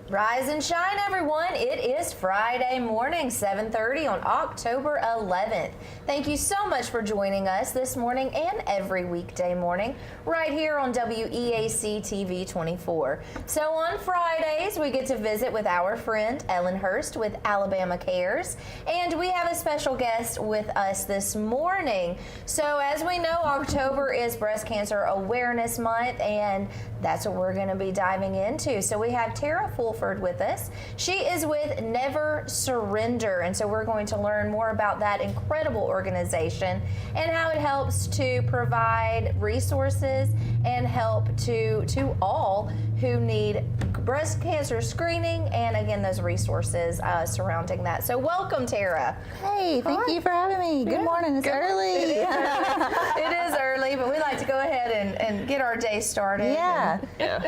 Rise and shine, everyone. It is Friday morning, 7:30 on October 11th. Thank you so much for joining us this morning and every weekday morning right here on WEAC TV 24. So on Fridays, we get to visit with our friend Ellen Hurst with Alabama Cares, and we have a special guest with us this morning. So as we know, October is Breast Cancer Awareness Month, and that's what we're going to be diving into. So we have Tara Fulford with us. She is with Never Surrender, and so we're going to learn more about that incredible organization and how it helps to provide resources and help to all who need breast cancer screening, and again, those resources surrounding that. So welcome, Tara. Hey, thank you for having me. Good morning. It's early. It is early, but we like to go ahead and get our day started. Yeah.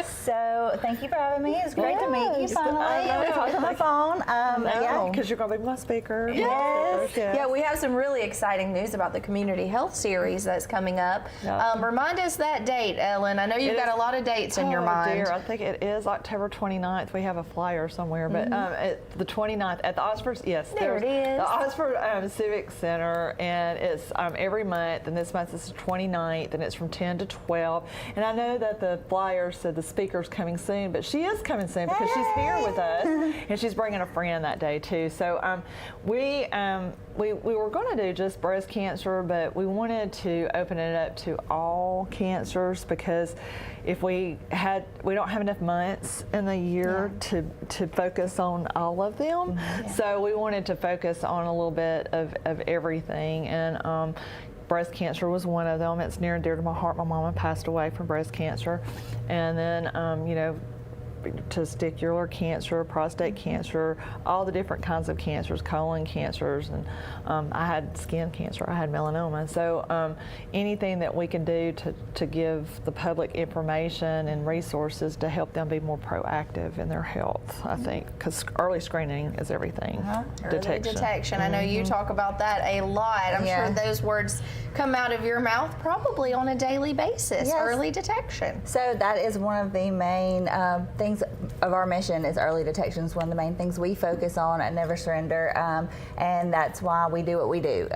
So thank you for having me. It's great to meet you finally. We talked on the phone. Yeah, because you're going to be my speaker. Yes. Yeah, we have some really exciting news about the Community Health Series that's coming up. Remind us that date, Ellen. I know you've got a lot of dates in your mind. Dear, I think it is October 29th. We have a flyer somewhere, but the 29th at the Oxford, yes. There it is. The Oxford Civic Center, and it's every month, and this month is the 29th, and it's from 10 to 12. And I know that the flyer said the speaker's coming soon, but she is coming soon because she's here with us, and she's bringing a friend that day too. So we were going to do just breast cancer, but we wanted to open it up to all cancers because if we don't have enough months in the year to focus on all of them. So we wanted to focus on a little bit of everything, and breast cancer was one of them. It's near and dear to my heart. My mama passed away from breast cancer, and then testicular cancer, prostate cancer, all the different kinds of cancers, colon cancers, and I had skin cancer, I had melanoma. So anything that we can do to give the public information and resources to help them be more proactive in their health, I think, because early screening is everything. Early detection. I know you talk about that a lot. I'm sure those words come out of your mouth probably on a daily basis. Yes. Early detection. So that is one of the main things of our mission is early detection. Is one of the main things we focus on at Never Surrender, and that's why we do what we do.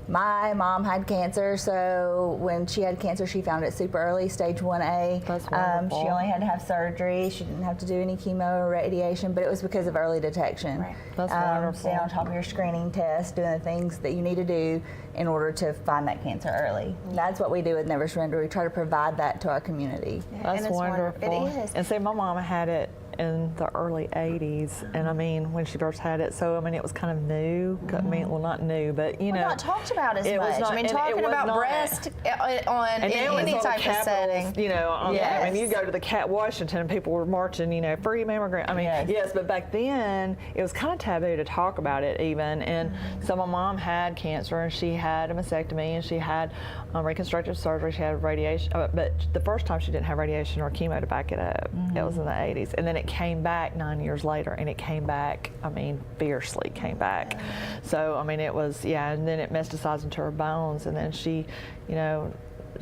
My mom had cancer, so when she had cancer, she found it super early, stage 1A. That's wonderful. She only had to have surgery. She didn't have to do any chemo or radiation, but it was because of early detection. Right. That's wonderful. Staying on top of your screening test, doing the things that you need to do in order to find that cancer early. That's what we do with Never Surrender. We try to provide that to our community. That's wonderful. It is. And see, my mama had it in the early 80s, and I mean, when she first had it, so I mean, it was kind of new. I mean, well, not new, but you know, not talked about as it was much. not- I mean, and it talking was about not- breast in now any it's all type of capitals, setting. you know, I mean, you Yes. go to the Washington, and people were marching, you know, free mammogram. I mean, yes, but back then it was kind of taboo to talk about it even. And so my mom had cancer, and she had a mastectomy, and she had reconstructive surgery. She had radiation, but the first time she didn't have radiation or chemo to back it up. It was in the 80s, and then it came back 9 years later, and it came back, I mean, fiercely came back. So, I mean, it was, and then it metastasized into her bones, and then she, you know,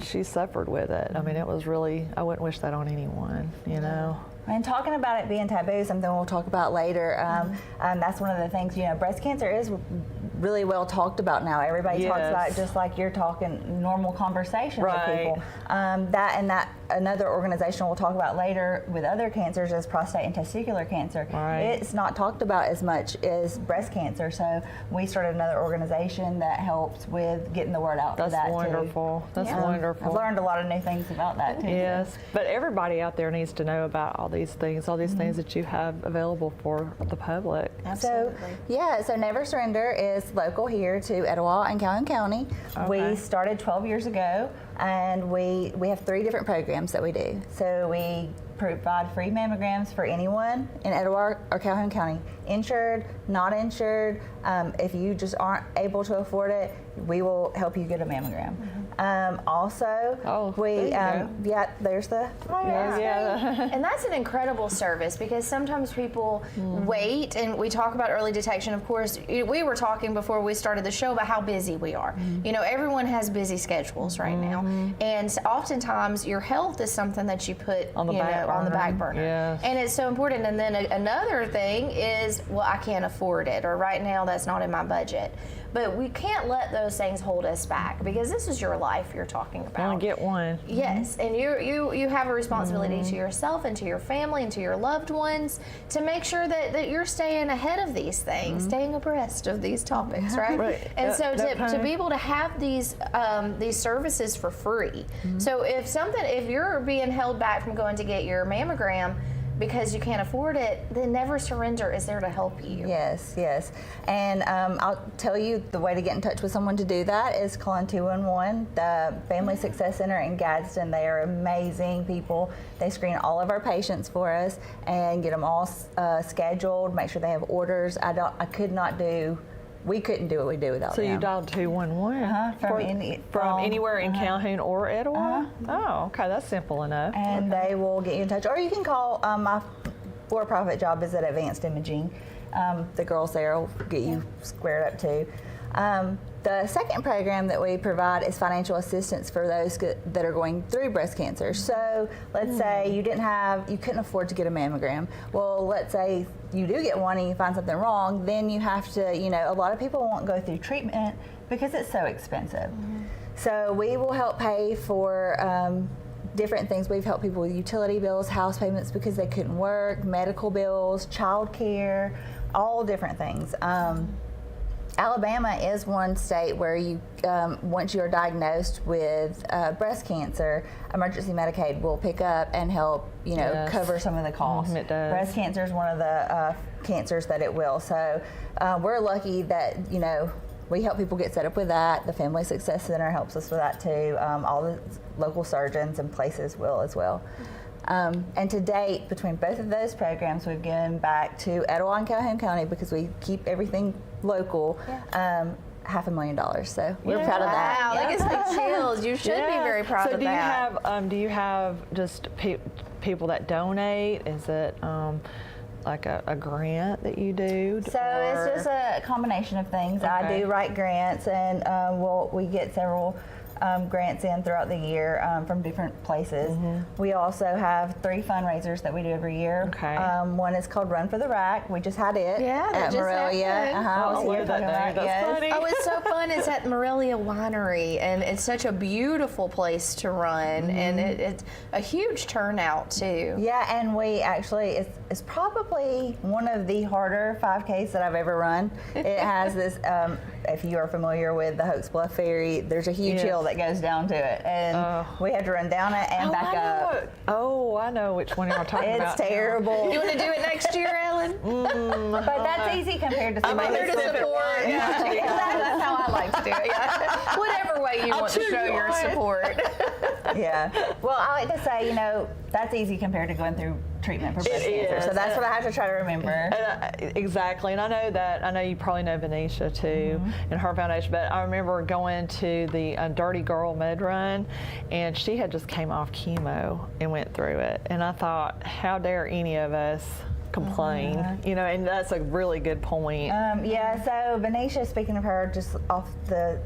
she suffered with it. I mean, it was really, I wouldn't wish that on anyone, you know. And talking about it being taboo, something we'll talk about later, that's one of the things, you know, breast cancer is really well talked about now. Everybody talks about it just like you're talking normal conversations with people. That another organization we'll talk about later with other cancers is prostate and testicular cancer. It's not talked about as much as breast cancer, so we started another organization that helps with getting the word out for that too. That's wonderful. That's wonderful. I've learned a lot of new things about that too. Yes, but everybody out there needs to know about all these things that you have available for the public. Absolutely. So Never Surrender is local here to Etowah and Calhoun County. We started 12 years ago, and we have 3 different programs that we do. So we provide free mammograms for anyone in Etowah or Calhoun County, insured, not insured. If you just aren't able to afford it, we will help you get a mammogram. Also, yeah, there's the And that's an incredible service because sometimes people wait, and we talk about early detection. Of course, we were talking before we started the show about how busy we are. You know, everyone has busy schedules right now, and oftentimes your health is something that you put on the back burner. Yes. And it's so important. And then another thing is, well, I can't afford it, or right now that's not in my budget. But we can't let those things hold us back because this is your life you're talking about. Only get one. Yes, and you have a responsibility to yourself and to your family and to your loved ones to make sure that you're staying ahead of these things, staying abreast of these topics, right? Right. And so to be able to have these services for free. So if you're being held back from going to get your mammogram because you can't afford it, then Never Surrender is there to help you. Yes, yes. And I'll tell you the way to get in touch with someone to do that is calling 211, the Family Success Center in Gadsden. They are amazing people. They screen all of our patients for us and get them all scheduled, make sure they have orders. We couldn't do what we do without them. So you dialed 211 from anywhere in Calhoun or Etowah? Oh, okay, that's simple enough. And they will get you in touch. Or you can call, my for-profit job is at Advanced Imaging. The girls there will get you squared up too. The second program that we provide is financial assistance for those that are going through breast cancer. So let's say you couldn't afford to get a mammogram. Well, let's say you do get one and you find something wrong, then you have to, a lot of people won't go through treatment because it's so expensive. So we will help pay for different things. We've helped people with utility bills, house payments because they couldn't work, medical bills, child care, all different things. Alabama is one state where you, once you are diagnosed with breast cancer, emergency Medicaid will pick up and help, cover some of the costs. It does. Breast cancer is one of the cancers that it will. So we're lucky that, we help people get set up with that. The Family Success Center helps us with that too. All the local surgeons and places will as well. And to date, between both of those programs, we've given back to Etowah and Calhoun County because we keep everything local. $500,000. So we're proud of that. Wow, that gives me chills. You should be very proud of that. So do you have just people that donate? Is it like a grant that you do? So it's just a combination of things. Okay. I do write grants, and we get several grants in throughout the year from different places. We also have 3 fundraisers that we do every year. Okay. One is called Run for the Rack. We just had it at just Morelia. happened. I was here that name. That's funny. Oh, it's so fun. It's at Morelia Winery, and it's such a beautiful place to run, and it's a huge turnout, too. Yeah, and we actually, it's probably one of the harder 5Ks that I've ever run. It has this, if you are familiar with the Hoax Bluff Ferry, there's a huge hill that goes down to it, and we had to run down it and back up. I know which one you're talking about. It's terrible. You want to do it next year, Ellen? But that's easy compared to I'm somebody here to support. Exactly. That's how I like to do it. Yeah. Whatever way you want to show your support. Yeah. Well, I like to say, that's easy compared to going through treatment for breast cancer. So that's what I have to try to remember. Exactly, and I know you probably know Venetia too, and her foundation. But I remember going to the Dirty Girl Med Run, and she had just came off chemo and went through it. And I thought, how dare any of us complain? And that's a really good point. So Venetia, speaking of her, just off the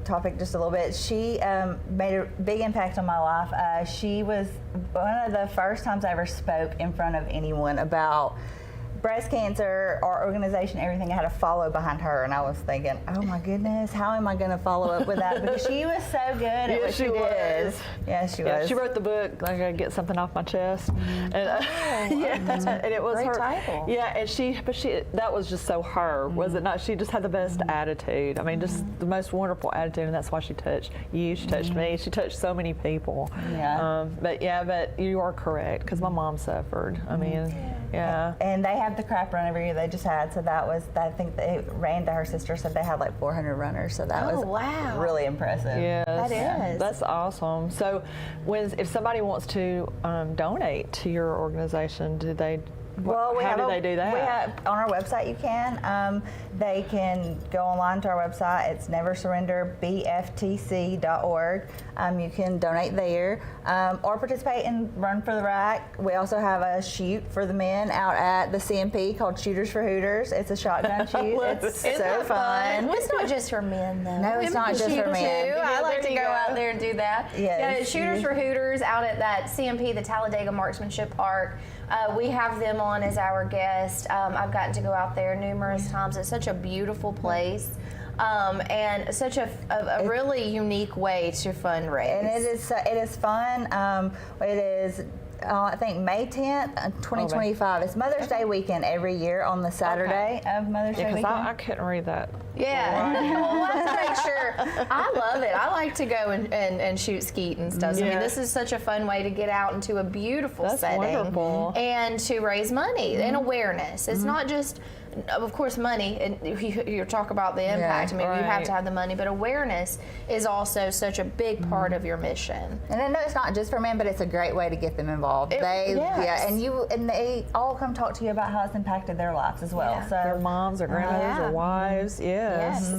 topic just a little bit, she made a big impact on my life. She was one of the first times I ever spoke in front of anyone about breast cancer, our organization, everything. I had to follow behind her, and I was thinking, oh my goodness, how am I going to follow up with that? Because she was so good at what she did. Yeah, she was. She wrote the book, I gotta get something off my chest. And, and it was great her title. Yeah, and that was just so her, was it not? She just had the best attitude. I mean, just the most wonderful attitude, and that's why she touched you, she touched me, she touched so many people. But you are correct, because my mom suffered. I mean, and they have the crap run every year they just had, so that was, I think they ran to her sister, said they had like 400 runners, so that was really impressive. Yes, that is. That's awesome. So if somebody wants to donate to your organization, do they Well, How do they do that? We have on our website. You can. They can go online to our website. It's neversurrenderbftc.org. You can donate there or participate in Run for the Rack. We also have a shoot for the men out at the CMP called Shooters for Hooters. It's a shotgun shoot. It's so fun. Well, it's not just for men, though. No, it's not just for men. Too. I like to go out there and do that. Yes. Yeah, Shooters for Hooters out at that CMP, the Talladega Marksmanship Park. We have them on as our guest. I've gotten to go out there numerous times. It's such a beautiful place. And such a really unique way to fundraise. And it is fun. It is I think May 10th, 2025. It's Mother's Day weekend every year on the Saturday of Mother's Day weekend. I couldn't read that. Yeah, well, we'll have to make sure. I love it. I like to go and shoot skeet and stuff. So, I mean, this is such a fun way to get out into a beautiful setting. Wonderful. And to raise money and awareness. It's not just, of course, money, and you talk about the impact. I mean, you have to have the money, but awareness is also such a big part of your mission. And I know it's not just for men, but it's a great way to get them involved. And they all come talk to you about how it's impacted their lives as well. Yeah. So Their moms or grandmothers or wives,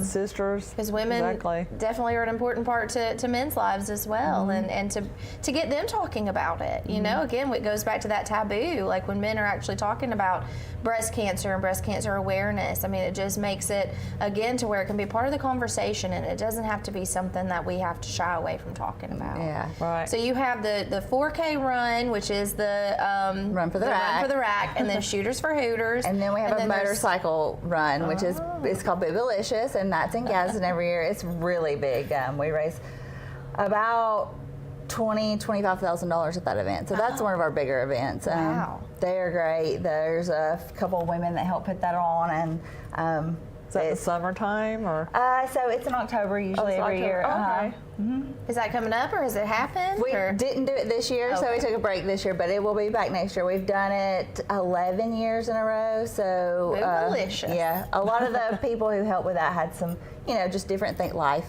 sisters. Because women definitely are an important part to men's lives as well, and to get them talking about it. You know, again, it goes back to that taboo. Like when men are actually talking about breast cancer and breast cancer awareness, I mean, it just makes it, again, to where it can be part of the conversation, and it doesn't have to be something that we have to shy away from talking about. Yeah. Right. So you have the 4K run, which is the Run for the Rack, and then Shooters for Hooters, and then we have a motorcycle run, which is it's called Boobalicious, and that's in Gadsden every year. It's really big. We raise about $25,000 at that event. So that's one of our bigger events. Wow. They are great. There's a couple of women that help put that on, and is that the summertime or? So it's in October usually every year. Okay. Is that coming up, or has it happened? We didn't do it this year, so we took a break this year, but it will be back next year. We've done it 11 years in a row, so delicious. Yeah, a lot of the people who helped with that had some, just different life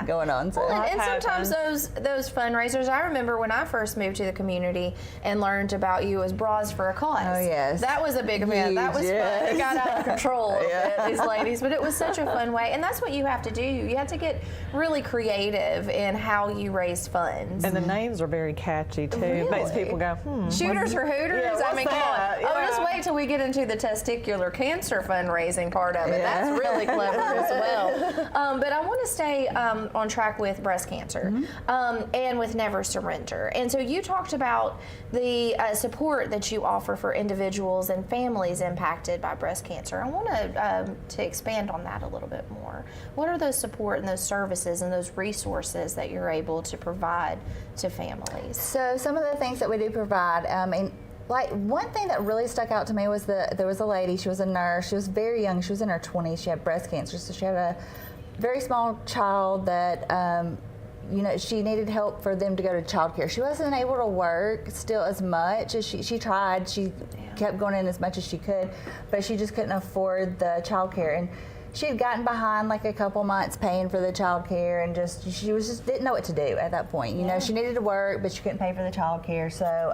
going on. So. Well, and sometimes those fundraisers, I remember when I first moved to the community and learned about you as Bras for a Cause. Oh, yes. That was a big event. That was fun. It got out of control a bit, these ladies, but it was such a fun way. And that's what you have to do. You have to get really creative in how you raise funds. And the names are very catchy, too. Really? It makes people go, Shooters for Hooters? Yeah, I mean, come on. yeah. Oh, just wait till we get into the testicular cancer fundraising part of it. That's really clever as well. But I want to stay on track with breast cancer and with Never Surrender. And so you talked about the support that you offer for individuals and families impacted by breast cancer. I want to expand on that a little bit more. What are those support and those services and those resources that you're able to provide to families? So some of the things that we do provide, like one thing that really stuck out to me was there was a lady, she was a nurse, she was very young, she was in her 20s, she had breast cancer, so she had a very small child that she needed help for them to go to childcare. She wasn't able to work still as much as she tried. She kept going in as much as she could, but she just couldn't afford the childcare. And she had gotten behind like a couple months paying for the child care, and she didn't know what to do at that point. She needed to work, but she couldn't pay for the child care. So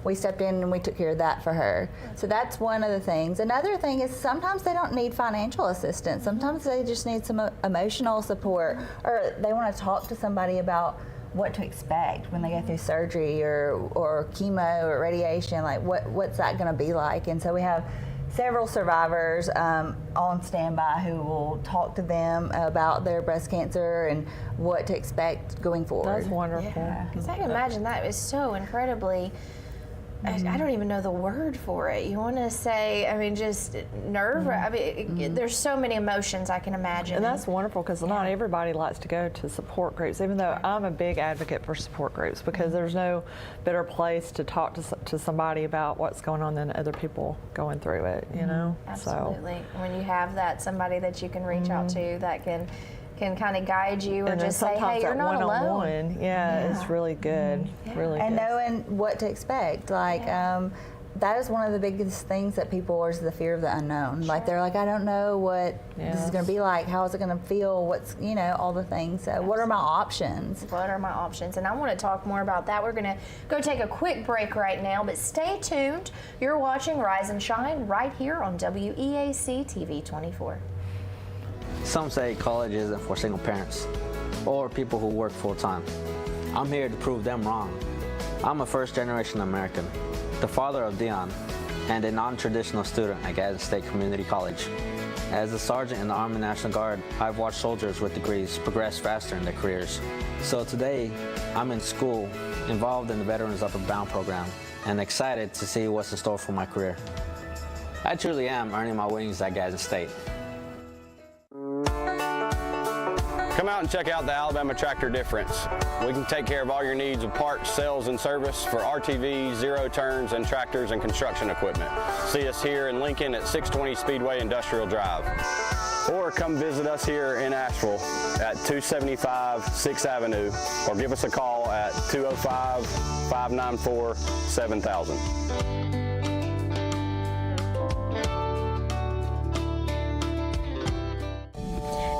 we stepped in and we took care of that for her. So that's one of the things. Another thing is sometimes they don't need financial assistance. Sometimes they just need some emotional support, or they want to talk to somebody about what to expect when they go through surgery or chemo or radiation. Like what's that going to be like? And so we have several survivors on standby who will talk to them about their breast cancer and what to expect going forward. That's wonderful. Yeah, because I can imagine that is so incredibly, I don't even know the word for it. You want to say, just nerve. There's so many emotions I can imagine. And that's wonderful because not everybody likes to go to support groups, even though I'm a big advocate for support groups, because there's no better place to talk to somebody about what's going on than other people going through it, Absolutely. So. When you have somebody that you can reach out to that can kind of guide you, or just say, hey, you're not alone. It's really good. Really and good. knowing what to expect. Like that is one of the biggest things that people is the fear of the unknown. Sure. Like they're like, I don't know what this is going to be like. How is it going to feel? What's, you know, all the things. So what are my options? What are my options? And I want to talk more about that. We're going to go take a quick break right now, but stay tuned. You're watching Rise and Shine right here on WEAC TV 24. Some say college isn't for single parents or people who work full-time. I'm here to prove them wrong. I'm a first-generation American, the father of Dion, and a non-traditional student at Gadsden State Community College. As a sergeant in the Army National Guard, I've watched soldiers with degrees progress faster in their careers. So today, I'm in school, involved in the Veterans Upward Bound program, and excited to see what's in store for my career. I truly am earning my wings at Gadsden State. Come out and check out the Alabama Tractor difference. We can take care of all your needs of parts, sales, and service for RTVs, zero turns, and tractors and construction equipment. See us here in Lincoln at 620 Speedway Industrial Drive. Or come visit us here in Asheville at 275 6th Avenue, or give us a call at 205-594-7000.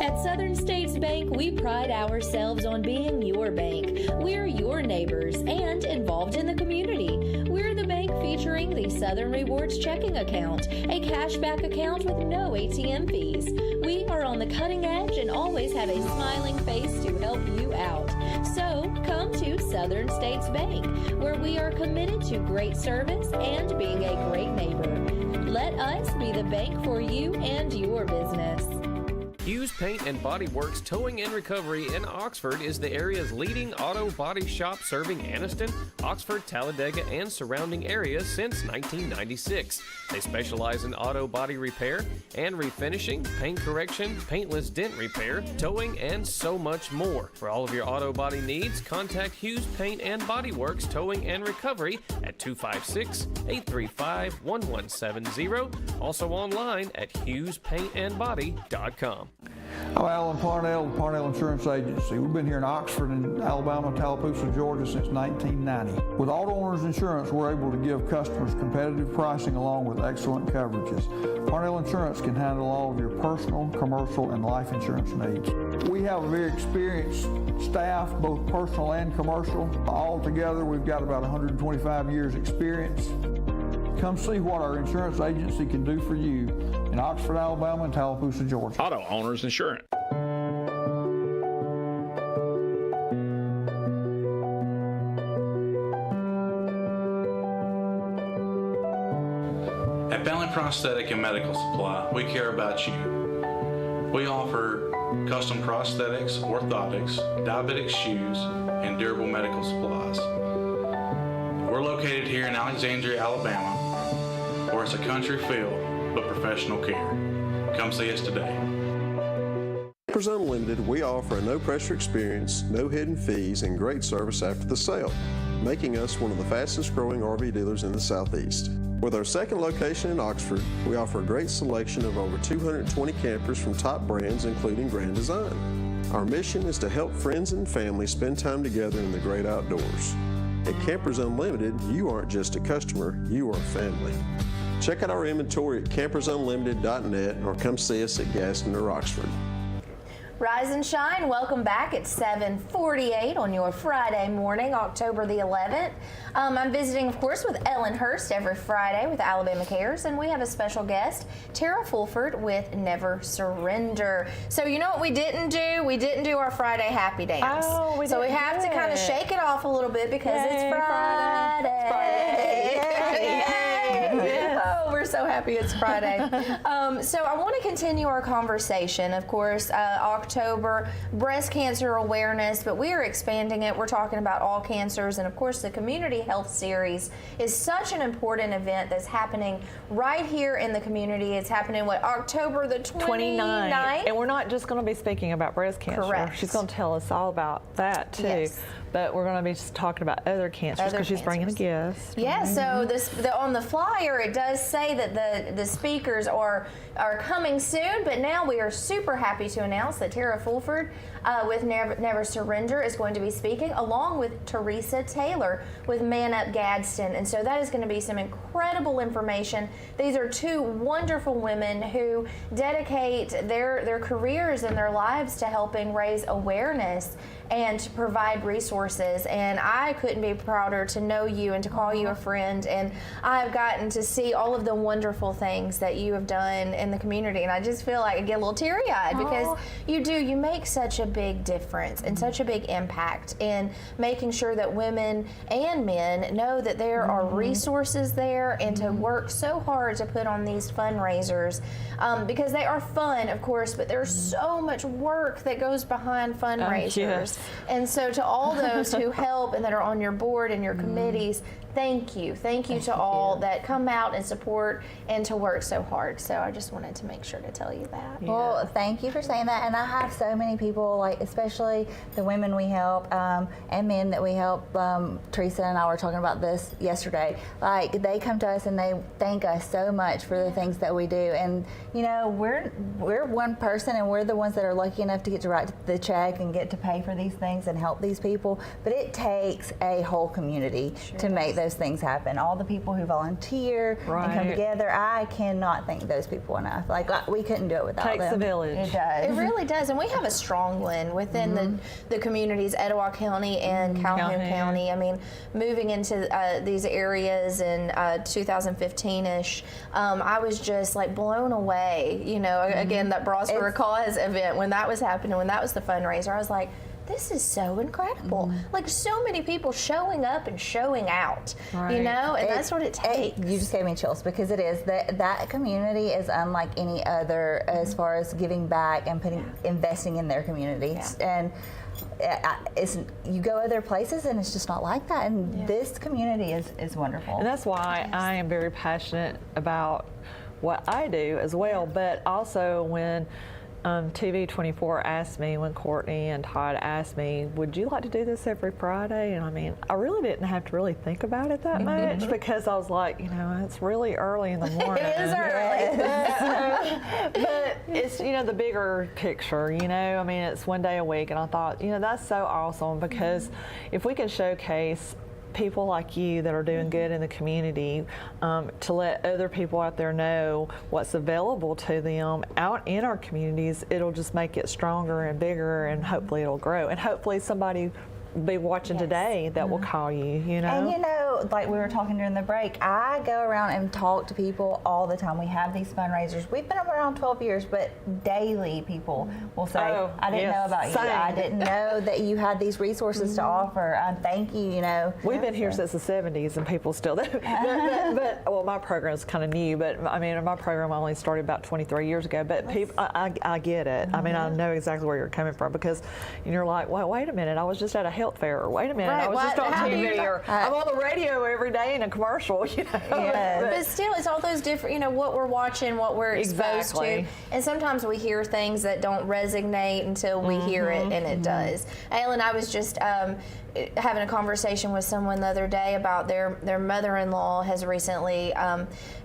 At Southern States Bank, we pride ourselves on being your bank. We're your neighbors and involved in the community. We're the bank featuring the Southern Rewards checking account, a cashback account with no ATM fees. We are on the cutting edge and always have a smiling face to help you out. So come to Southern States Bank, where we are committed to great service and being a great neighbor. Let us be the bank for you and your business. Hughes Paint and Body Works Towing and Recovery in Oxford is the area's leading auto body shop serving Anniston, Oxford, Talladega, and surrounding areas since 1996. They specialize in auto body repair and refinishing, paint correction, paintless dent repair, towing, and so much more. For all of your auto body needs, contact Hughes Paint and Body Works Towing and Recovery at 256-835-1170. Also online at HughesPaintandBody.com. I'm Alan Parnell, with Parnell Insurance Agency. We've been here in Oxford and Alabama, Tallapoosa, Georgia since 1990. With Auto Owners Insurance, we're able to give customers competitive pricing along with excellent coverages. Parnell Insurance can handle all of your personal, commercial, and life insurance needs. We have a very experienced staff, both personal and commercial. All together, we've got about 125 years experience. Come see what our insurance agency can do for you in Oxford, Alabama, and Tallapoosa, Georgia. Auto Owners Insurance. At Bentley Prosthetic and Medical Supply, we care about you. We offer custom prosthetics, orthotics, diabetic shoes, and durable medical supplies. We're located here in Alexandria, Alabama, where it's a country feel, but professional care. Come see us today. Campers Unlimited, we offer a no-pressure experience, no hidden fees, and great service after the sale, making us one of the fastest-growing RV dealers in the Southeast. With our second location in Oxford, we offer a great selection of over 220 campers from top brands, including Grand Design. Our mission is to help friends and family spend time together in the great outdoors. At Campers Unlimited, you aren't just a customer, you are family. Check out our inventory at campersunlimited.net or come see us at Gadsden or Oxford. Rise and Shine, welcome back at 7:48 on your Friday morning, October the 11th. I'm visiting, of course, with Ellen Hurst every Friday with Alabama Cares, and we have a special guest, Tara Fulford with Never Surrender. So you know what we didn't do? We didn't do our Friday happy dance. Oh, we so we have to kind of shake it off a little bit because it's Friday. Oh, we're so happy it's Friday. So I want to continue our conversation. Of course, October, breast cancer awareness, but we are expanding it. We're talking about all cancers, and of course the Community Health Series is such an important event that's happening right here in the community. It's happening, October the 29th? And we're not just going to be speaking about breast cancer. Correct. She's going to tell us all about that too. Yes. But we're going to be just talking about other cancers because she's bringing a guest. Yeah, so on the flyer it does say that the speakers are coming coming soon, but now we are super happy to announce that Tara Fulford with Never Surrender is going to be speaking, along with Teresa Taylor with Man Up Gadsden. And so that is going to be some incredible information. These are two wonderful women who dedicate their careers and their lives to helping raise awareness and to provide resources. And I couldn't be prouder to know you and to call you a friend. And I've gotten to see all of the wonderful things that you have done in the community. And I just feel like I get a little teary-eyed because you make such a big difference and such a big impact in making sure that women and men know that there are resources there, and to work so hard to put on these fundraisers because they are fun, of course, but there's so much work that goes behind fundraisers. Yes. And so to all those who help and that are on your board and your committees, thank you. Thank you to all that come out and support and to work so hard. So I just wanted to make sure to tell you that. Well, thank you for saying that. And I have so many people, like especially the women we help and men that we help. Teresa and I were talking about this yesterday. Like, they come to us and they thank us so much for the things that we do. And we're one person, and we're the ones that are lucky enough to get to write the check and get to pay for these things and help these people. But it takes a whole community to make those things happen. All the people who volunteer and come together, I cannot thank those people enough. Like, we couldn't do it without them. Takes a village. It does. It really does. And we have a strong one within the communities, Etowah County and Calhoun County. I mean, moving into these areas in 2015-ish, I was just like blown away. Again, that Bras for a Cause event, when that was happening, when that was the fundraiser, I was like, this is so incredible. Like, so many people showing up and showing out, and that's what it takes. You just gave me chills, because it is. That community is unlike any other as far as giving back and investing in their communities. And you go other places and it's just not like that. And this community is wonderful. And that's why I am very passionate about what I do as well, but also when TV24 asked me, when Courtney and Todd asked me, would you like to do this every Friday? And I mean, I really didn't have to really think about it that much, because I was like, it's really early in the morning. It is early. But it's, the bigger picture, I mean, it's one day a week, and I thought, that's so awesome, because if we can showcase people like you that are doing good in the community, to let other people out there know what's available to them out in our communities, it'll just make it stronger and bigger, and hopefully it'll grow. And hopefully somebody will be watching today that will call you, And like we were talking during the break, I go around and talk to people all the time. We have these fundraisers. We've been around 12 years, but daily people will say, I didn't know about you. I didn't know that you had these resources to offer. Thank you, We've been here since the 70s, and people still do. Well, my program's kind of new, but I mean, my program only started about 23 years ago, but people, I get it. I mean, I know exactly where you're coming from, because you're like, well, wait a minute, I was just at a health fair, or wait a minute, I was just on TV, or I'm on the radio every day in a commercial, But still, it's all those different, what we're watching, what we're exposed to. And sometimes we hear things that don't resonate until we hear it, and it does. Aylin, I was just having a conversation with someone the other day about their mother-in-law has recently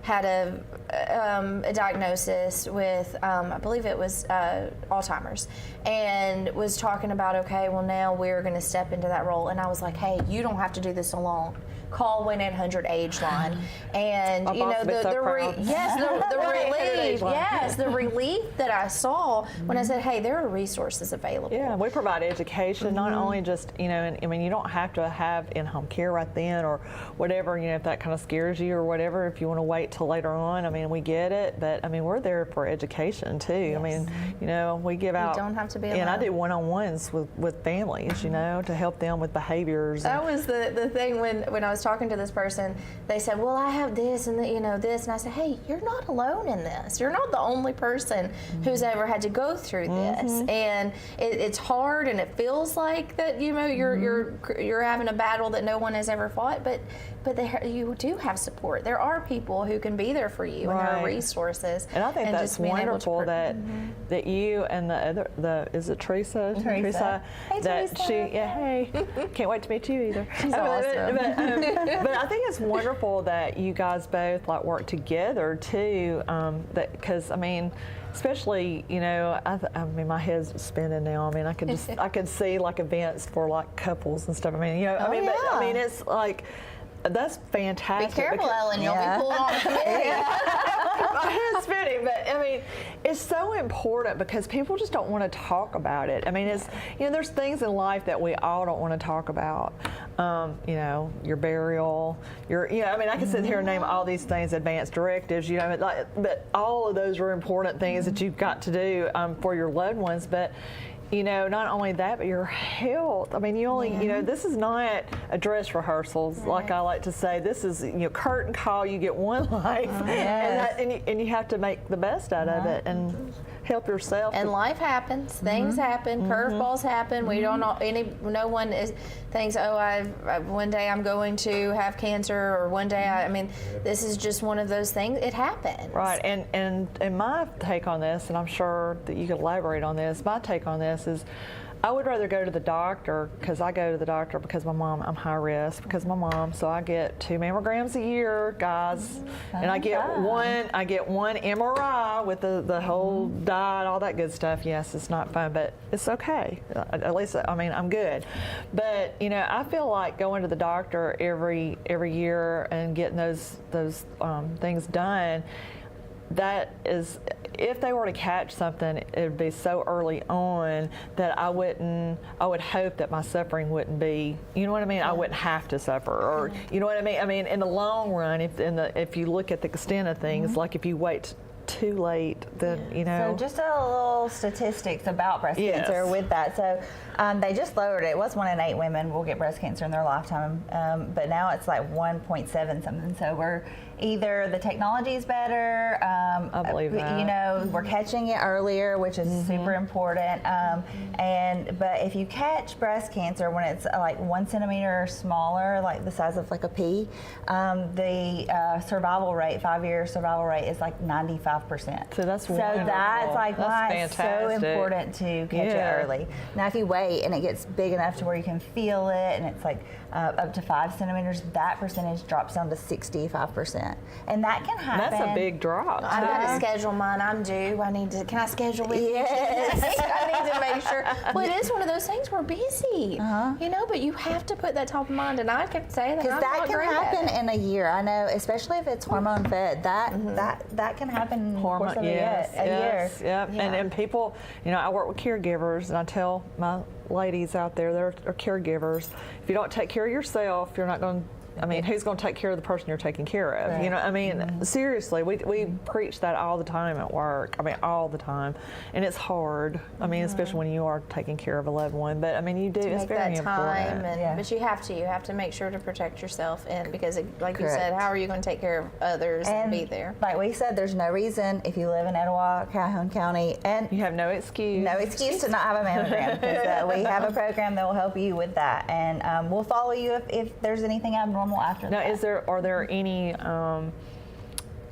had a diagnosis with, I believe it was Alzheimer's, and was talking about, okay, well, now we're going to step into that role. And I was like, hey, you don't have to do this alone. Call 1-800-AGE line, and the relief that I saw when I said, hey, there are resources available. Yeah, we provide education, not only just, and I mean, you don't have to have in-home care right then or whatever, if that kind of scares you or whatever, if you want to wait till later on. I mean, we get it, but I mean, we're there for education too. Yes. I mean, we give out. You don't have to be alone. And I do one-on-ones with families, to help them with behaviors. That was the thing when I was talking to this person. They said, well, I have this and this, and I said, hey, you're not alone in this. You're not the only person who's ever had to go through this, and it's hard, and it feels like that you're having a battle that no one has ever fought, but you do have support. There are people who can be there for you, and there are resources. And I think that's wonderful that you and is it Teresa? Teresa. Hey, that Teresa. can't wait to meet you either. She's awesome. But I think it's wonderful that you guys both like work together too. Because I mean, especially I mean my head's spinning now. I mean I could see like events for like couples and stuff. I mean but I mean it's like. That's fantastic. Be careful, Ellen. You'll be pulled on a committee. My head's spinning, but I mean, it's so important because people just don't want to talk about it. I mean, it's there's things in life that we all don't want to talk about. Your burial, I mean, I can sit here and name all these things, advanced directives, but all of those are important things that you've got to do for your loved ones. But not only that, but your health. I mean, this is not a dress rehearsals, like I like to say. This is, curtain call. You get one life, and you have to make the best out of it and help yourself. And life happens. Things happen. Curveballs happen. We don't know. No one thinks, one day I'm going to have cancer, or one day I mean, this is just one of those things. It happens. Right. And my take on this, and I'm sure that you can elaborate on this. My take on this is, I would rather go to the doctor, because I go to the doctor because I'm high risk because of my mom. So I get 2 mammograms a year, guys, and I get one MRI with the whole dye, all that good stuff. Yes, it's not fun, but it's okay. At least I mean I'm good. But I feel like going to the doctor every year and getting those things done. That is, if they were to catch something, it would be so early on that I would hope that my suffering wouldn't be, you know what I mean? I wouldn't have to suffer, or you know what I mean? I mean, in the long run, if you look at the extent of things, like if you wait too late, then So just a little statistics about breast cancer with that. So they just lowered it. It was 1 in 8 women will get breast cancer in their lifetime, but now it's like 1.7 something. So we're either the technology is better, I believe that. We're catching it earlier, which is super important. But if you catch breast cancer when it's like 1 centimeter or smaller, like the size of like a pea, the survival rate, 5-year survival rate is like 95%. So that's wonderful. That's like why it's so fantastic. important to catch it early. Now, if you wait and it gets big enough to where you can feel it, and it's like up to 5 centimeters, that percentage drops down to 65%, and that can happen. That's a big drop. I've got to schedule mine. I'm due. Can I schedule with you? Yes. I need to make sure. Well, it is one of those things. We're busy, but you have to put that top of mind. And I can say that because that can happen in a year. I know, especially if it's hormone fed. That can happen in the course of a year. Yep. Yeah. And people, I work with caregivers, and I tell my ladies out there that are caregivers, if you don't take care of yourself, you're not going to, who's going to take care of the person you're taking care of? Right. Seriously, we preach that all the time at work. All the time. And it's hard. Especially when you are taking care of a loved one. But, you do. It's very important. But you have to make sure to protect yourself. And because, like you said, how are you going to take care of others and be there? Like we said, there's no reason if you live in Etowah, Calhoun County, and you have no excuse. No excuse to not have a mammogram. Because we have a program that will help you with that. And we'll follow you if there's anything abnormal after that. Now, are there any,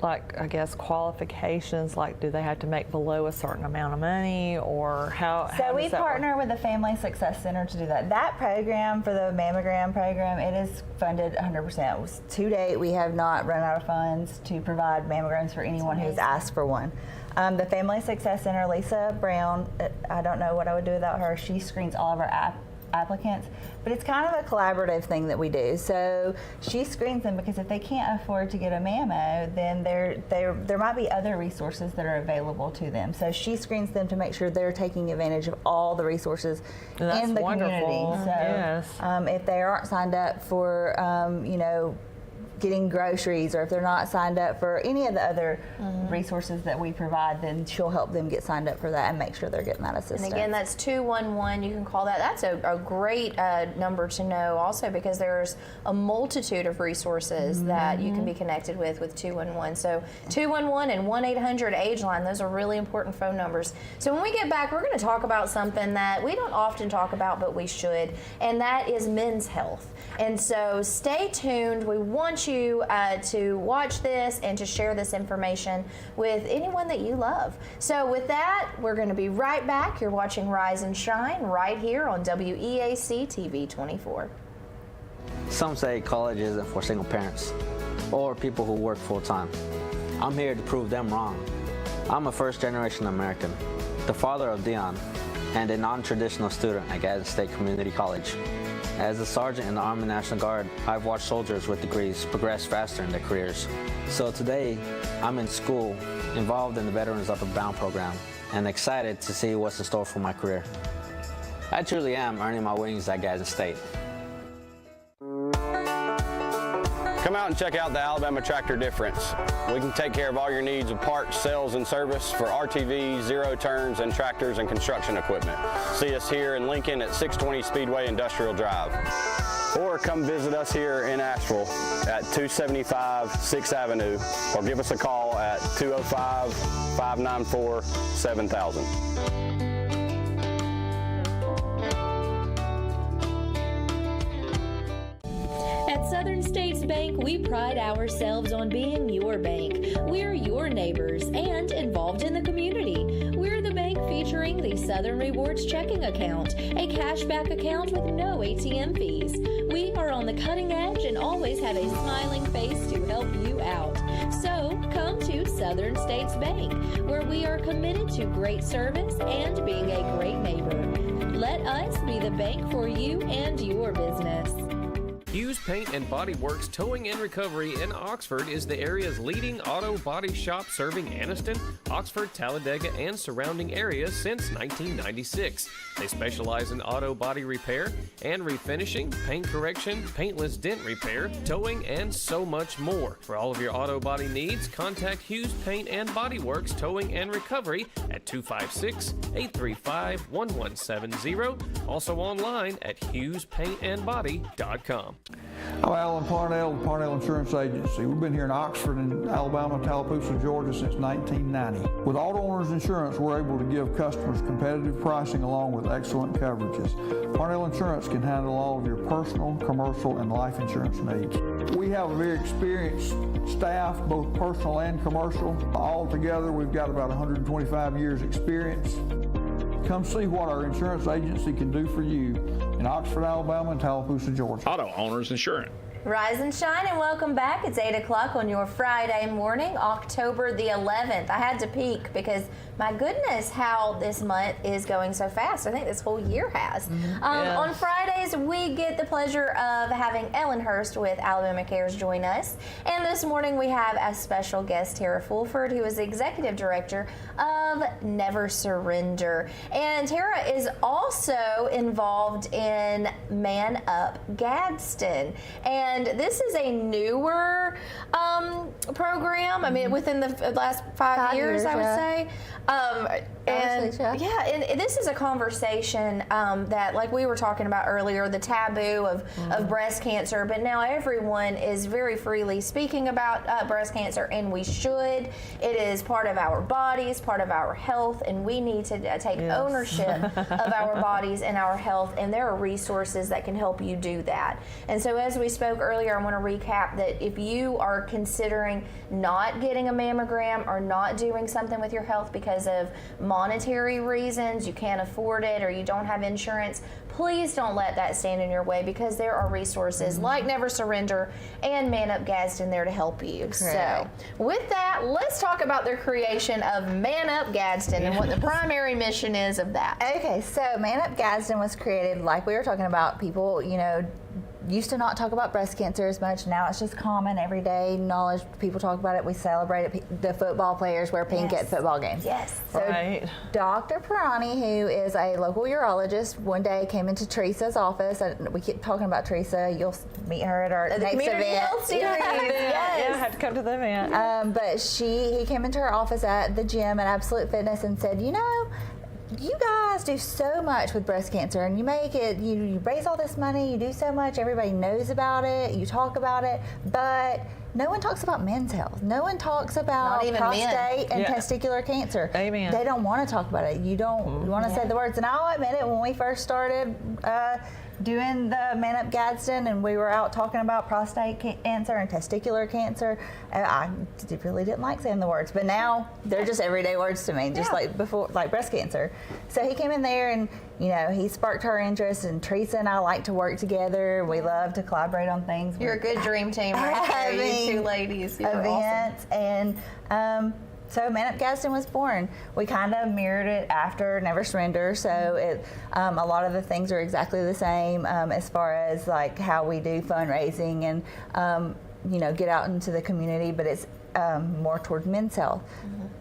qualifications? Like, do they have to make below a certain amount of money, or how? So we partner with the Family Success Center to do that. That program, for the mammogram program, it is funded 100%. To date, we have not run out of funds to provide mammograms for anyone who's asked for one. The Family Success Center, Lisa Brown, I don't know what I would do without her. She screens all of our applicants, but it's kind of a collaborative thing that we do. So she screens them, because if they can't afford to get a mammo, then there might be other resources that are available to them. So she screens them to make sure they're taking advantage of all the resources in the community. So if they aren't signed up for getting groceries, or if they're not signed up for any of the other resources that we provide, then she'll help them get signed up for that and make sure they're getting that assistance. And again, that's 211. You can call that. That's a great number to know also, because there's a multitude of resources that you can be connected with 211. So 211 and 1-800-AGE-LINE, those are really important phone numbers. So when we get back, we're going to talk about something that we don't often talk about, but we should, and that is men's health. And so stay tuned. We want you to watch this and to share this information with anyone that you love. So with that, we're going to be right back. You're watching Rise and Shine right here on WEAC TV 24. Some say college isn't for single parents or people who work full-time. I'm here to prove them wrong. I'm a first-generation American, the father of Dion, and a non-traditional student at Gadsden State Community College. As a sergeant in the Army National Guard, I've watched soldiers with degrees progress faster in their careers. So today, I'm in school, involved in the Veterans Upward Bound program, and excited to see what's in store for my career. I truly am earning my wings at Gadsden State. Come out and check out the Alabama Tractor difference. We can take care of all your needs of parts, sales, and service for RTVs, zero-turns, and tractors and construction equipment. See us here in Lincoln at 620 Speedway Industrial Drive. Or come visit us here in Asheville at 275 6th Avenue, or give us a call at 205-594-7000. At Southern States Bank, we pride ourselves on being your bank. We're your neighbors and involved in the community. We're the bank featuring the Southern Rewards checking account, a cashback account with no ATM fees. We are on the cutting edge and always have a smiling face to help you out. So come to Southern States Bank, where we are committed to great service and being a great neighbor. Let us be the bank for you and your business. Hughes Paint and Body Works Towing and Recovery in Oxford is the area's leading auto body shop serving Anniston, Oxford, Talladega, and surrounding areas since 1996. They specialize in auto body repair and refinishing, paint correction, paintless dent repair, towing, and so much more. For all of your auto body needs, contact Hughes Paint and Body Works Towing and Recovery at 256-835-1170. Also online at HughesPaintandBody.com. I'm Alan Parnell, with Parnell Insurance Agency. We've been here in Oxford and Alabama, Tallapoosa, Georgia since 1990. With Auto Owners Insurance, we're able to give customers competitive pricing along with excellent coverages. Parnell Insurance can handle all of your personal, commercial, and life insurance needs. We have a very experienced staff, both personal and commercial. All together, we've got about 125 years experience. Come see what our insurance agency can do for you in Oxford, Alabama, and Tallapoosa, Georgia. Auto Owners Insurance. Rise and shine and welcome back. It's 8 o'clock on your Friday morning, October the 11th. I had to peek because my goodness, how this month is going so fast. I think this whole year has. Yes. On Fridays, we get the pleasure of having Ellen Hurst with Alabama Cares join us. And this morning we have a special guest, Tara Fulford, who is the Executive Director of Never Surrender. And Tara is also involved in Man Up Gadsden. And this is a newer program. I mean, within the last five years, I would say. And this is a conversation that, like we were talking about earlier, the taboo of breast cancer, but now everyone is very freely speaking about breast cancer, and we should. It is part of our bodies, part of our health, and we need to take ownership of our bodies and our health, and there are resources that can help you do that. And so as we spoke earlier, I want to recap that if you are considering not getting a mammogram or not doing something with your health because of monetary reasons, you can't afford it, or you don't have insurance, please don't let that stand in your way, because there are resources like Never Surrender and Man Up Gadsden there to help you. Correct. So with that, let's talk about their creation of Man Up Gadsden and what the primary mission is of that. Okay, so Man Up Gadsden was created, like we were talking about, people, used to not talk about breast cancer as much. Now it's just common, everyday knowledge. People talk about it. We celebrate it. The football players wear pink at football games. Yes. So Right. Dr. Pirani, who is a local urologist, one day came into Teresa's office. And we keep talking about Teresa. You'll meet her at our The next community event. health series. Yes. Yeah, I have to come to the event. But he came into her office at the gym at Absolute Fitness and said, you guys do so much with breast cancer, and you make it, you raise all this money, you do so much, everybody knows about it, you talk about it, but no one talks about men's health. No one talks about Not even prostate and Yeah. testicular cancer. Amen. They don't want to talk about it. You want to say the words. And I'll admit it, when we first started doing the Man Up Gadsden and we were out talking about prostate cancer and testicular cancer, I really didn't like saying the words, but now they're just everyday words to me, just like before, like breast cancer. So he came in there and you know, he sparked her interest, and Teresa and I like to work together. We love to collaborate on things. You're a good dream team right there, you two ladies. You're events, awesome. and so Man Up Gadsden was born. We kind of mirrored it after Never Surrender, so it, a lot of the things are exactly the same as far as like how we do fundraising and you know, get out into the community, but it's more toward men's health,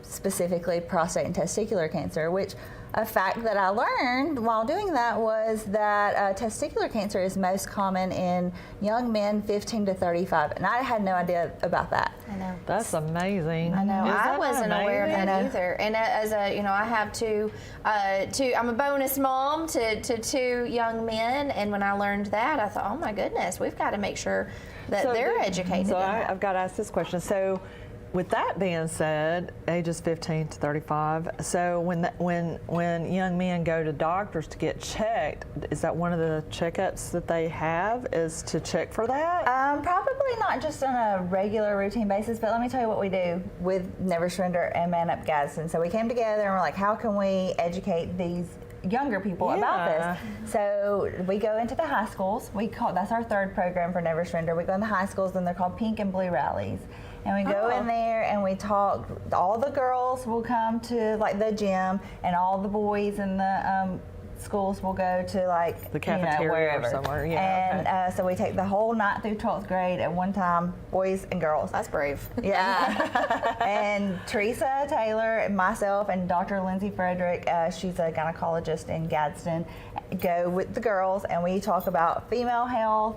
specifically prostate and testicular cancer, which a fact that I learned while doing that was that testicular cancer is most common in young men 15 to 35, and I had no idea about that. I know. That's amazing. I know. I wasn't aware of that either. And as a, you know, I have two. I'm a bonus mom to 2 young men, and when I learned that, I thought, oh my goodness, we've got to make sure that they're educated. So in that. I've got to ask this question. So, with that being said, ages 15 to 35. So when young men go to doctors to get checked, is that one of the checkups that they have, is to check for that? Probably not just on a regular routine basis, but let me tell you what we do with Never Surrender and Man Up Gadsden. So we came together and we're like, how can we educate these younger people about this? So we go into the high schools. That's our 3rd program for Never Surrender. We go in the high schools, and they're called Pink and Blue Rallies. And we go in there and we talk. All the girls will come to like the gym, and all the boys in the schools will go to like the cafeteria, wherever. Or somewhere. And so we take the whole 9th through 12th grade at one time, boys and girls. That's brave. Yeah. And Teresa Taylor and myself and Dr. Lindsay Frederick, she's a gynecologist in Gadsden, go with the girls, and we talk about female health.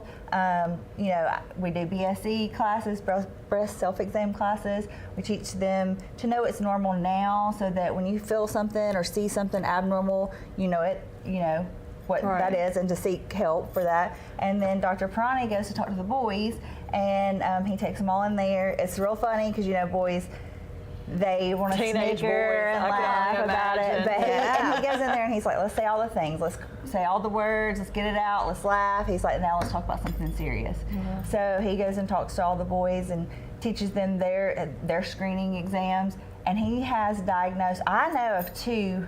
You know, we do BSE classes, breast self-exam classes. We teach them to know it's normal now, so that when you feel something or see something abnormal, you know what that is, and to seek help for that. And then Dr. Pirani goes to talk to the boys, and he takes them all in there. It's real funny because, you know, boys, they want to snicker and laugh about it. But and he goes in there and he's like, let's say all the things. Let's say all the words. Let's get it out. Let's laugh. He's like, now let's talk about something serious. So he goes and talks to all the boys and teaches them their screening exams. And he has diagnosed, I know of 2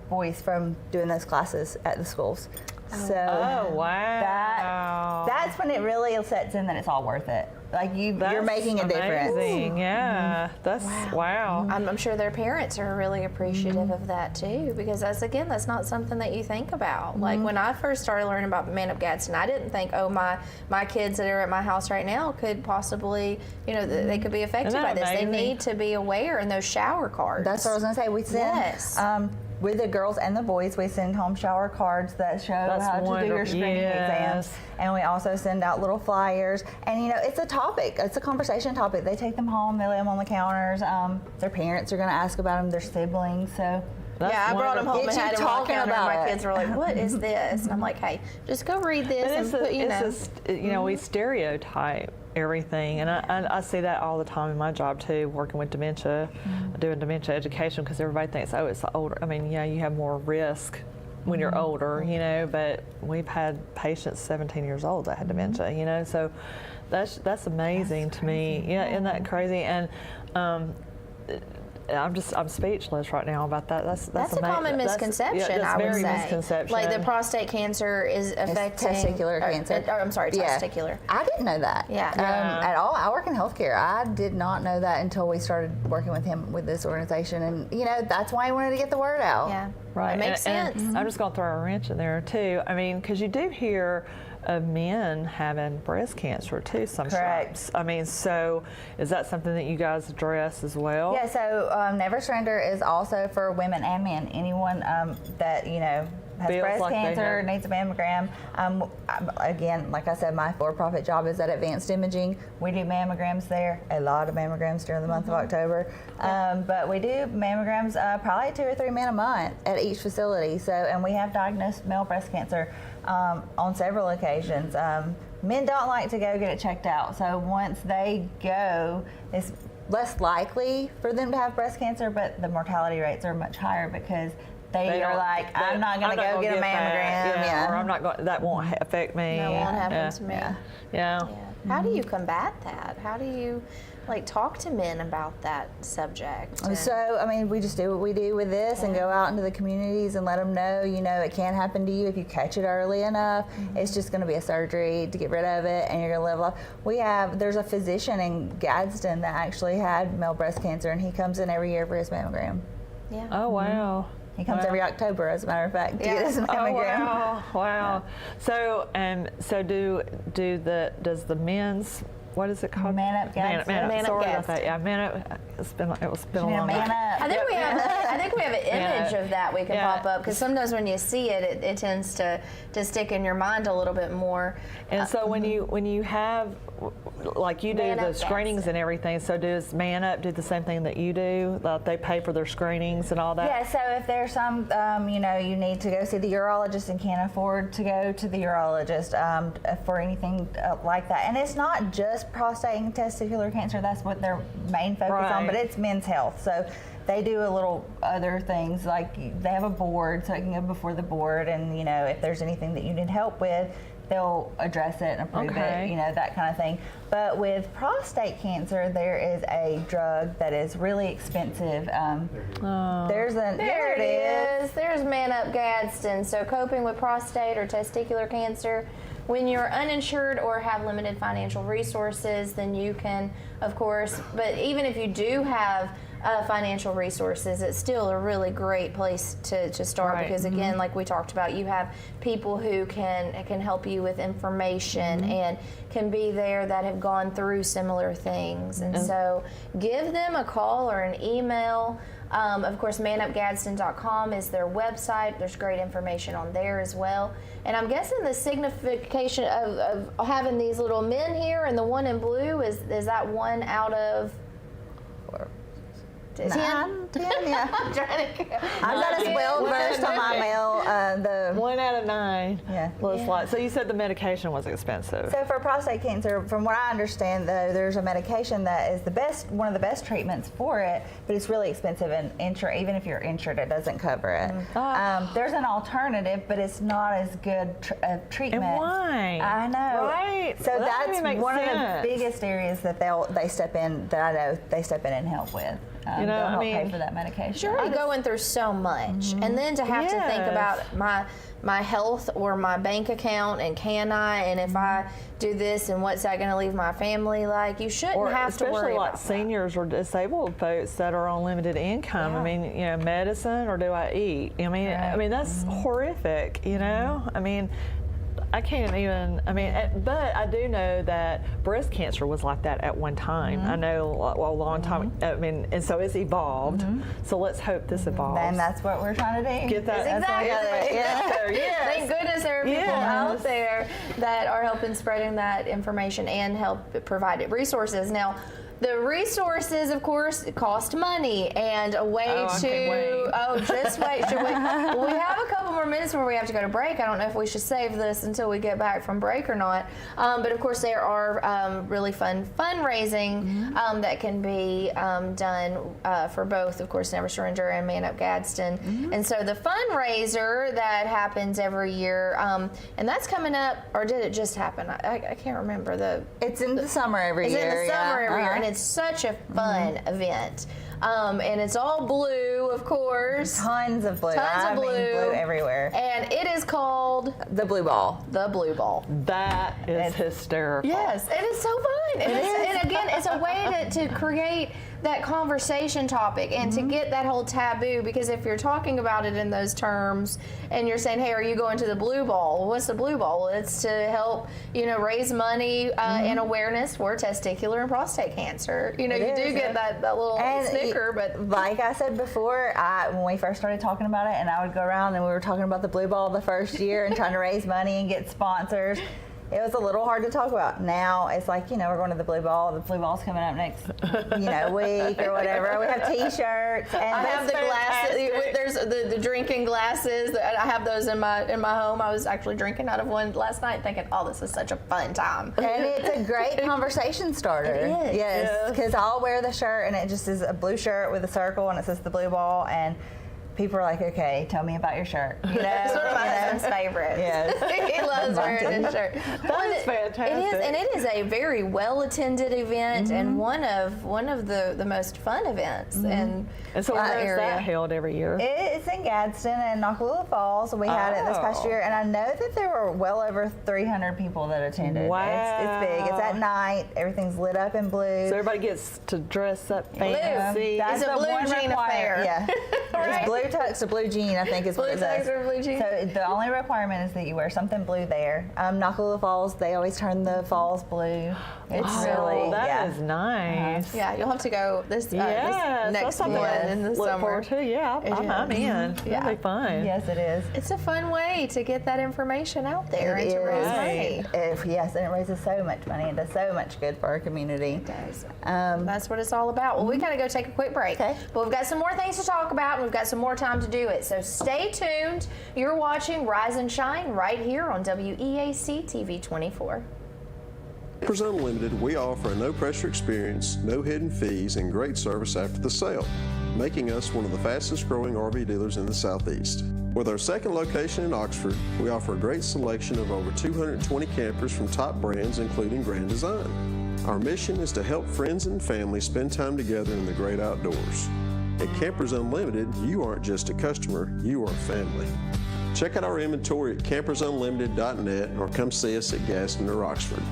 boys from doing those classes at the schools. So wow. That's when it really sets in that it's all worth it. Like you're making a difference. Yeah, that's wow. I'm sure their parents are really appreciative of that too, because that's not something that you think about. Like when I first started learning about Man Up Gadsden, I didn't think, oh, my kids that are at my house right now could possibly, you know, they could be affected by this. Amazing? They need to be aware, and those shower cards. That's what I was going to say. We send with the girls and the boys, we send home shower cards that show how to do your screening exams. And we also send out little flyers. And, you know, it's a topic. It's a conversation topic. They take them home. They lay them on the counters. Their parents are going to ask about them, their siblings. So I brought them home and had them on the counter, and my kids were like, what is Mm-hmm. this? And I'm like, hey, just go read this. We stereotype everything, and I see that all the time in my job too, working with dementia, doing dementia education, because everybody thinks, oh, it's the older. I mean, yeah, you have more risk when you're older, you know, but we've had patients 17 years old that had dementia, you know, so that's amazing to me. Yeah, isn't that crazy? And I'm speechless right now about that. That's a common misconception. I would say. Misconception. Like the prostate cancer is affecting testicular cancer. I'm sorry, testicular. I didn't know that. At all. I work in healthcare. I did not know that until we started working with him with this organization, and you know that's why I wanted to get the word out. Yeah, right. It makes sense. And I'm just going to throw a wrench in there too. I mean, because you do hear of men having breast cancer too sometimes. Correct. I mean, so is that something that you guys address as well? Yeah, so Never Surrender is also for women and men. Anyone that, you know, has Feels breast like cancer, needs a mammogram. Again, like I said, my for-profit job is at Advanced Imaging. We do mammograms there, a lot of mammograms during the month of October. But we do mammograms probably 2 or 3 men a month at each facility. So, and we have diagnosed male breast cancer on several occasions. Men don't like to go get it checked out. So once they go, it's less likely for them to have breast cancer, but the mortality rates are much higher because they are like, I'm not going to go get a mammogram. Or I'm not going. That won't affect me. That won't happen to me. Yeah. How do you combat that? How do you like talk to men about that subject? So, I mean, we just do what we do with this and go out into the communities and let them know, you know, it can happen to you if you catch it early enough. It's just going to be a surgery to get rid of it, and you're going to live life. There's a physician in Gadsden that actually had male breast cancer, and he comes in every year for his mammogram. Yeah. Oh, wow. He comes every October, as a matter of fact, to get his mammogram. Oh, wow. So, does the men's, what is it called? Man Up Gadsden. Man Up. Sorry about Gadsden. that. Yeah, Man Up. It's been a long Man time. Up. I think we have an image of that we can Yeah. pop up, because sometimes when you see it, it tends to stick in your mind a little bit more. And so when you have, like you do Man the Up screenings Gadsden. and everything, so does Man Up do the same thing that you do? Like they pay for their screenings and all that? Yeah, so if there's some, you know, you need to go see the urologist and can't afford to go to the urologist for anything like that. And it's not just prostate and testicular cancer, that's what their main focus on, but it's men's health. So they do a little other things, like they have a board, so it can go before the board, and, you know, if there's anything that you need help with, they'll address it and approve it, you know, that kind of thing. But with prostate cancer, there is a drug that is really expensive. There it is. There's Man Up Gadsden. So coping with prostate or testicular cancer. When you're uninsured or have limited financial resources, then you can, of course, but even if you do have financial resources, it's still a really great place to start, because again, like we talked about, you have people who can help you with information and can be there that have gone through similar things. And so give them a call or an email. Of course, manupgadsden.com is their website. There's great information on there as well. And I'm guessing the signification of having these little men here and the one in blue, is that one out of 10? 10, yeah. I'm trying to. I'm not as well versed on my mail. 1 out of 9. Yeah. So you said the medication was expensive. So for prostate cancer, from what I understand, though, there's a medication that is one of the best treatments for it, but it's really expensive, and even if you're insured, it doesn't cover it. There's an alternative, but it's not as good treatment. And why? I know. Right. So Well, that that's makes one of sense. the biggest areas that they step in, that I know they step in and help with. You know, they'll help I mean, pay for that medication. You're already going through so much, and then to have to think about my health or my bank account, and can I, and if I do this, and what's that going to leave my family like? You shouldn't have to worry especially like about seniors or disabled folks that are on limited income. I mean, you know, medicine, or do I eat? I mean, that's horrific. You know, I mean. I can't even, but I do know that breast cancer was like that at one time. I know a long time, and so it's evolved. So let's hope this evolves. And that's what we're trying to do. Get that. Exactly. Yes. Thank goodness there are people out there that are helping spreading that information and help provide resources. Now, the resources, of course, cost money, and a way just wait. Should we? Well, we have a couple more minutes where we have to go to break. I don't know if we should save this until we get back from break or not. But of course, there are really fun fundraising that can be done for both, of course, Never Surrender and Man Up Gadsden. And so the fundraiser that happens every year, and that's coming up, or did it just happen? I can't remember. It's in the summer every year. It's in the summer every year, and it's such a fun event. And it's all blue, of course. Tons of blue. I mean, blue everywhere. And it is called the Blue Ball. The Blue Ball. That is hysterical. Yes, it is so fun. And again, it's a way to create that conversation topic and to get that whole taboo, because if you're talking about it in those terms and you're saying, hey, are you going to the Blue Ball? Well, what's the Blue Ball? Well, it's to help, raise money and awareness for testicular and prostate cancer. You do get that little snicker, but like I said before, when we first started talking about it, and I would go around and we were talking about the Blue Ball the first year and trying to raise money and get sponsors. It was a little hard to talk about. Now it's like, we're going to the Blue Ball. The Blue Ball's coming up next, week or whatever. We have T-shirts. And I have the glasses. There's the drinking glasses. I have those in my home. I was actually drinking out of one last night, thinking, oh, this is such a fun time. And it's a great conversation starter. It is. Yes, because I'll wear the shirt, and it just is a blue shirt with a circle, and it says the Blue Ball, and people are like, okay, tell me about your shirt. You know, It's one of my husband's favorites. Yes. He loves wearing his shirt. That is fantastic. It is, and it is a very well attended event and one of the most fun events in And so our where is area. that held every year? It's in Gadsden and Nakalula Falls. We had it this past Oh. year, and I know that there were well over 300 people that attended. Wow. It's big. It's at night. Everything's lit up in blue. So everybody gets to dress up fancy. That's It's a the blue one jean requirement. affair. Yeah. Right? It's blue tux or blue jean, I think is what Blue it says. tux or blue jean. So the only requirement is that you wear something blue there. Nakalula Falls, they always turn the falls blue. It's really, That is nice. Yeah, you'll have to go this, Yes, this that's next something one to in the look summer. forward to. Yeah, I'm in. Yeah. It'll be fun. Yes, it is. It's a fun way to get that information out there and It to raise is. money. Yes, and it raises so much money and does so much good for our community. That's what it's all about. Well, we gotta go take a quick break. Okay. But we've got some more things to talk about and we've got some more time to do it. So stay tuned. You're watching Rise and Shine right here on WEAC TV 24. Campers Unlimited, we offer a no-pressure experience, no hidden fees, and great service after the sale, making us one of the fastest-growing RV dealers in the Southeast. With our second location in Oxford, we offer a great selection of over 220 campers from top brands, including Grand Design. Our mission is to help friends and family spend time together in the great outdoors. At Campers Unlimited, you aren't just a customer, you are family. Check out our inventory at campersunlimited.net or come see us at Gadsden or Oxford.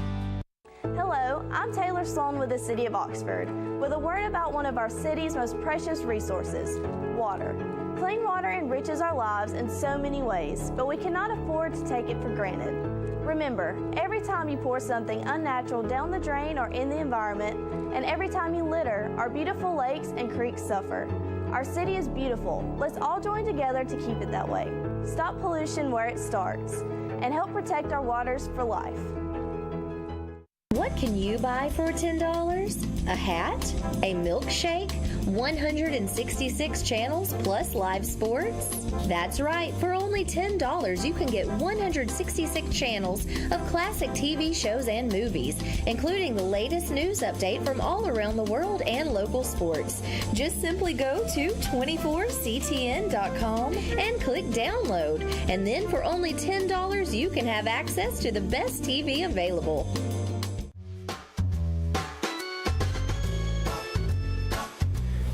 Hello, I'm Taylor Sloan with the City of Oxford, with a word about one of our city's most precious resources, water. Clean water enriches our lives in so many ways, but we cannot afford to take it for granted. Remember, every time you pour something unnatural down the drain or in the environment, and every time you litter, our beautiful lakes and creeks suffer. Our city is beautiful. Let's all join together to keep it that way. Stop pollution where it starts, and help protect our waters for life. What can you buy for $10? A hat? A milkshake? 166 channels plus live sports? That's right, for only $10 you can get 166 channels of classic TV shows and movies, including the latest news update from all around the world and local sports. Just simply go to 24ctn.com and click download, and then for only $10 you can have access to the best TV available.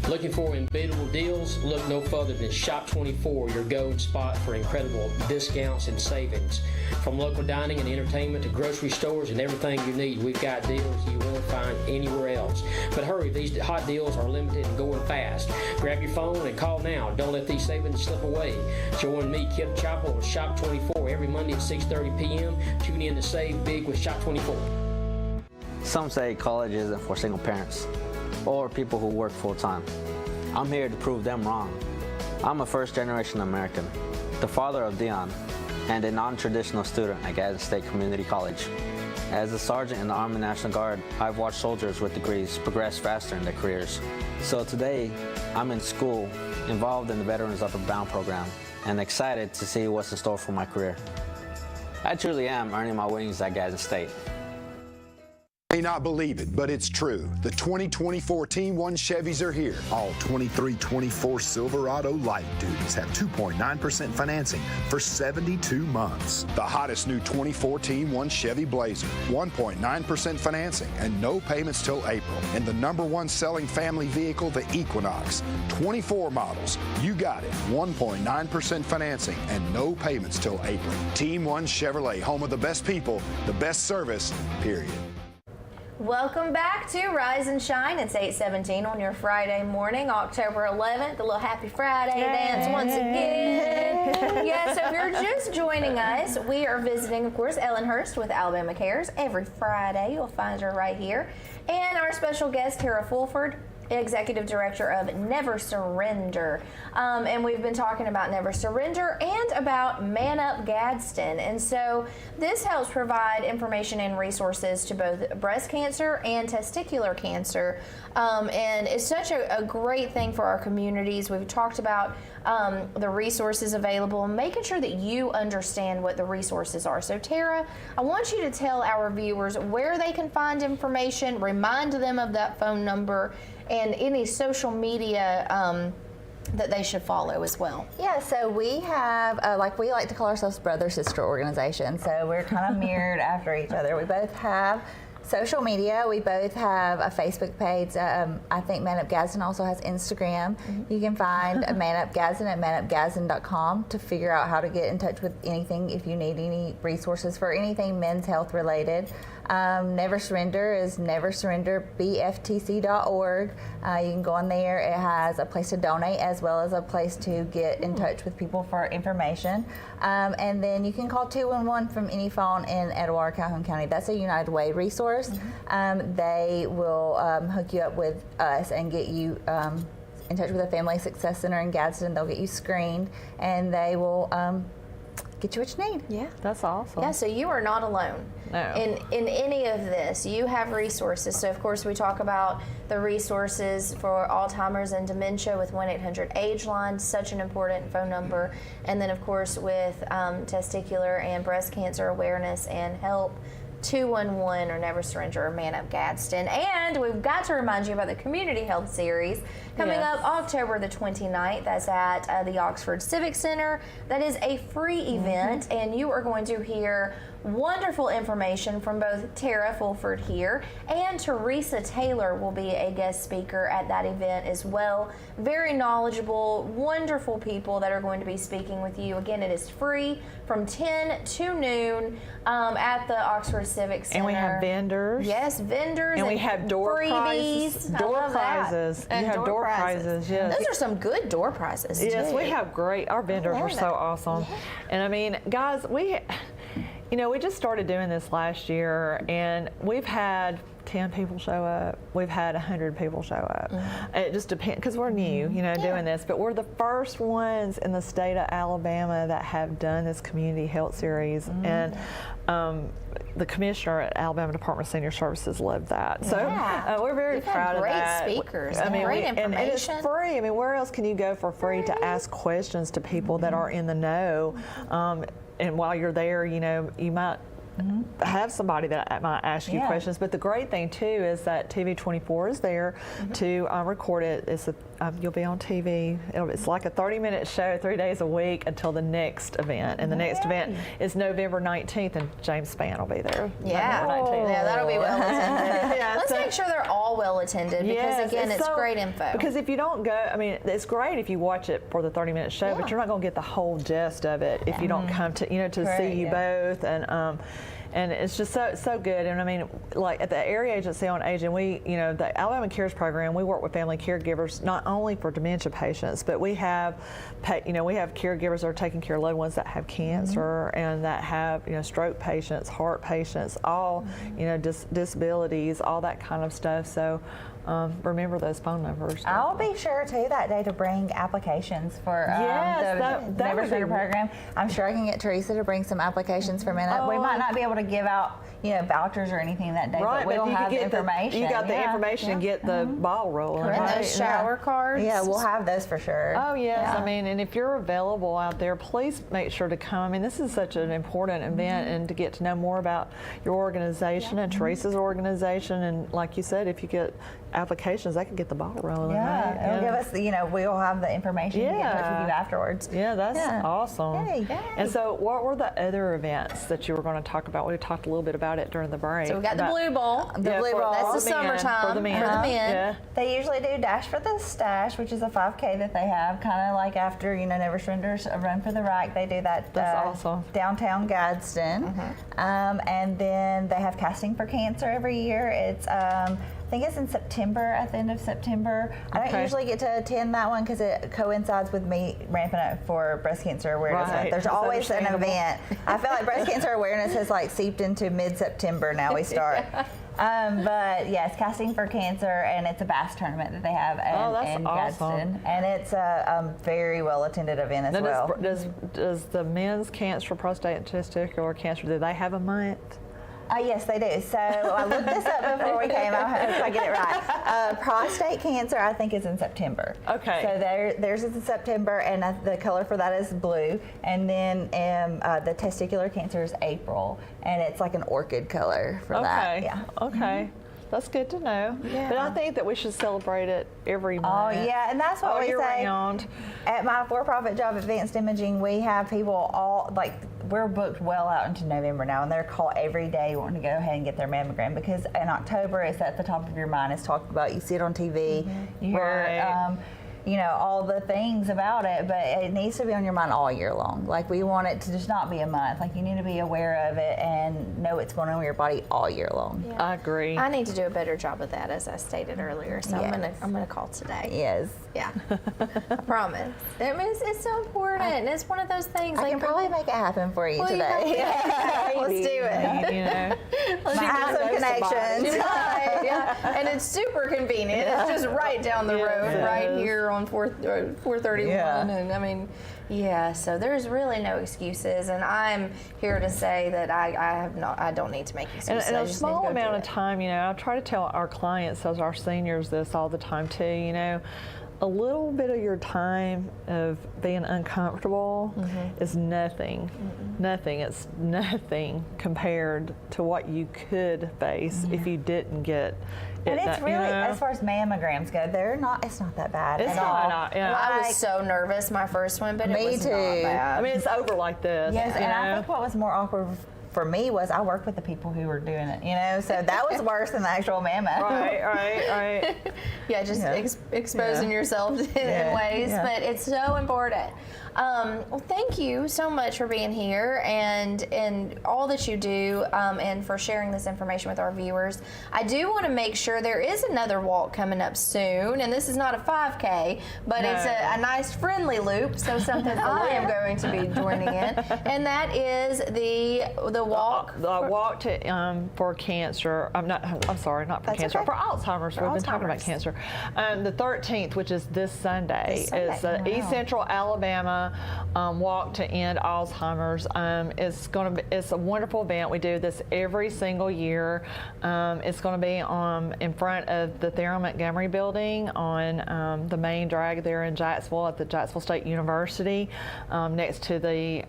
Looking for unbeatable deals? Look no further than Shop 24, your go-to spot for incredible discounts and savings. From local dining and entertainment to grocery stores and everything you need, we've got deals you won't find anywhere else. But hurry, these hot deals are limited and going fast. Grab your phone and call now. Don't let these savings slip away. Join me, Kip Chapel, on Shop 24 every Monday at 6:30 p.m. Tune in to save big with Shop 24. Some say college isn't for single parents or people who work full-time. I'm here to prove them wrong. I'm a first-generation American, the father of Dion, and a non-traditional student at Gadsden State Community College. As a sergeant in the Army National Guard, I've watched soldiers with degrees progress faster in their careers. So today, I'm in school, involved in the Veterans Upward Bound program, and excited to see what's in store for my career. I truly am earning my wings at Gadsden State. May not believe it, but it's true. The 2024 Team 1 Chevys are here. All 23-24 Silverado light duties have 2.9% financing for 72 months. The hottest new 24 Team 1 Chevy Blazer, 1.9% financing and no payments till April. And the #1 selling family vehicle, the Equinox, 24 models. You got it, 1.9% financing and no payments till April. Team 1 Chevrolet, home of the best people, the best service, period. Welcome back to Rise and Shine. It's 8:17 on your Friday morning, October 11th. A little Happy Friday dance once again. Yeah, so if you're just joining us, we are visiting, of course, Ellen Hurst with Alabama Cares. Every Friday, you'll find her right here. And our special guest, Tara Fulford, Executive Director of Never Surrender. And we've been talking about Never Surrender and about Man Up Gadsden. And so this helps provide information and resources to both breast cancer and testicular cancer. And it's such a great thing for our communities. We've talked about the resources available and making sure that you understand what the resources are. So Tara, I want you to tell our viewers where they can find information, remind them of that phone number, and any social media that they should follow as well? Yeah, so we have, we like to call ourselves brother-sister organization. So we're kind of mirrored after each other. We both have social media. We both have a Facebook page. I think Man Up Gadsden also has Instagram. You can find Man Up Gadsden at manupgadsden.com to figure out how to get in touch with anything if you need any resources for anything men's health related. Never Surrender is neversurrenderbftc.org. You can go on there. It has a place to donate as well as a place to get in touch with people for information. And then you can call 211 from any phone in Etowah, Calhoun County. That's a United Way resource. They will hook you up with us and get you in touch with a Family Success Center in Gadsden. They'll get you screened, and they will get you what you need. Yeah. That's awesome. Yeah, so you are not alone. No. In any of this. You have resources. So, of course, we talk about the resources for Alzheimer's and dementia with 1-800-AGE-LINE, such an important phone number. And then, of course, with testicular and breast cancer awareness and help, 211 or Never Surrender or Man Up Gadsden. And we've got to remind you about the Community Health Series coming up October the 29th. That's at the Oxford Civic Center. That is a free event, and you are going to hear wonderful information from both Tara Fulford here and Teresa Taylor will be a guest speaker at that event as well. Very knowledgeable, wonderful people that are going to be speaking with you. Again, it is free from 10 to noon at the Oxford Civic Center. And we have vendors. Yes, vendors. And we have door freebies. prizes. Door prizes. And you have door prizes. Yes. Those are some good door prizes. Yes, too. we have great. Our vendors are so awesome. Yeah. And I mean, guys, we just started doing this last year, and we've had 10 people show up. We've had 100 people show up. It just depends, because we're new, doing this. But we're the first ones in the state of Alabama that have done this community health series. And the commissioner at Alabama Department of Senior Services loved that. So we're very proud of that. Great speakers. I mean, great information. And it's free. I mean, where else can you go for free to ask questions to people that are in the know? And while you're there, you might have somebody that might ask you questions. But the great thing too is that TV24 is there to record it. You'll be on TV. It's like a 30-minute show 3 days a week until the next event. And the next event is November 19th, and James Spann will be there. Yeah. November 19th. Yeah, that'll be well attended. Let's make sure they're all well attended because, again, it's great info. Because if you don't go, I mean, it's great if you watch it for the 30-minute show, but you're not going to get the whole gist of it if you don't come to, to see you both. And it's just so good. And I mean, like at the Area Agency on Aging, the Alabama Cares program, we work with family caregivers not only for dementia patients, but we have caregivers that are taking care of loved ones that have cancer and that have stroke patients, heart patients, all disabilities, all that kind of stuff. So remember those phone numbers. I'll be sure too that day to bring applications for the Never Surrender program. I'm sure I can get Teresa to bring some applications for Man Up. We might not be able to give out vouchers or anything that day, but we'll have the information. You got the information and get the ball rolling. And those shower cards. Yeah, we'll have those for sure. Oh yes, I mean, and if you're available out there, please make sure to come. I mean, this is such an important event, and to get to know more about your organization and Teresa's organization, and like you said, if you get applications, that could get the ball rolling. Yeah, it'll give us, we'll have the information to get in touch with you afterwards. Yeah, that's awesome. Yay. And so what were the other events that you were going to talk about? We talked a little bit about it during the break. So we got the Blue Bowl. The Blue Bowl. That's the summertime for the men. Yeah. They usually do Dash for the Stash, which is a 5K that they have, kind of like after, Never Surrender's a Run for the Rack. They do that awesome. Downtown Gadsden. And then they have Casting for Cancer every year. It's I think it's in September, at the end of September. I don't usually get to attend that one because it coincides with me ramping up for breast cancer awareness month. There's always an event. I feel like breast cancer awareness has seeped into mid-September now we start. But yes, Casting for Cancer, and it's a bass tournament that they have in Gadsden. And it's a very well attended event as well. Does the men's cancer, prostate and testicular cancer, do they have a month? Yes, they do. So I looked this up before we came. I hope I get it right. Prostate cancer, I think, is in September. Okay. So theirs is in September, and the color for that is blue. And then the testicular cancer is April, and it's like an orchid color for that. Yeah. Okay. That's good to know. Yeah. But I think that we should celebrate it every Oh, month. yeah, and that's what all we year say. round. At my for-profit job, Advanced Imaging, we have people all, like, we're booked well out into November now, and they're called every day wanting to go ahead and get their mammogram, because in October, it's at the top of your mind. It's talked about. You see it on TV. You hear, you know, all the things about it, but it needs to be on your mind all year long. Like, we want it to just not be a month. Like, you need to be aware of it and know what's going on with your body all year long. Yeah. I agree. I need to do a better job of that, as I stated earlier. So I'm gonna call today. Yes. Yeah. I promise. I mean, it's so important. It's one of those things. I can probably make it happen for you today. Let's do it. You know, Let's have some connections. Yeah. And it's super convenient. It's just right down the road, right here on 431. Yeah. And I mean, yeah. So there's really no excuses, and I'm here to say that I don't need to make excuses. and I a just small need to go amount do of it. time, you know, I try to tell our clients, as our seniors, this all the time too, you know. A little bit of your time of being uncomfortable is nothing. Nothing. It's nothing compared to what you could face if you didn't get it. And it's done, really, you know? as far as mammograms go, it's not that bad. It's at not, all. yeah. Well, I was so nervous my first one, but Me it was too. not bad. I mean, it's over like this. Yes, you and I know? think what was more awkward for me was I worked with the people who were doing it, you know, so that was worse than the actual mammo. Right. Yeah, just exposing yourself in ways, but it's so important. Well, thank you so much for being here and all that you do, and for sharing this information with our viewers. I do want to make sure there is another walk coming up soon, and this is not a 5K, but it's a nice friendly loop, so something I am going to be joining in, and that is the walk. The walk to for cancer. I'm sorry, not for cancer. okay. For Alzheimer's. We've been talking about Alzheimer's. cancer. The 13th, which is this Sunday, is the Wow. East Central Alabama walk to end Alzheimer's. It's a wonderful event. We do this every single year. It's going to be in front of the Tara Montgomery building on the main drag there in Jacksonville at the Jacksonville State University, next to the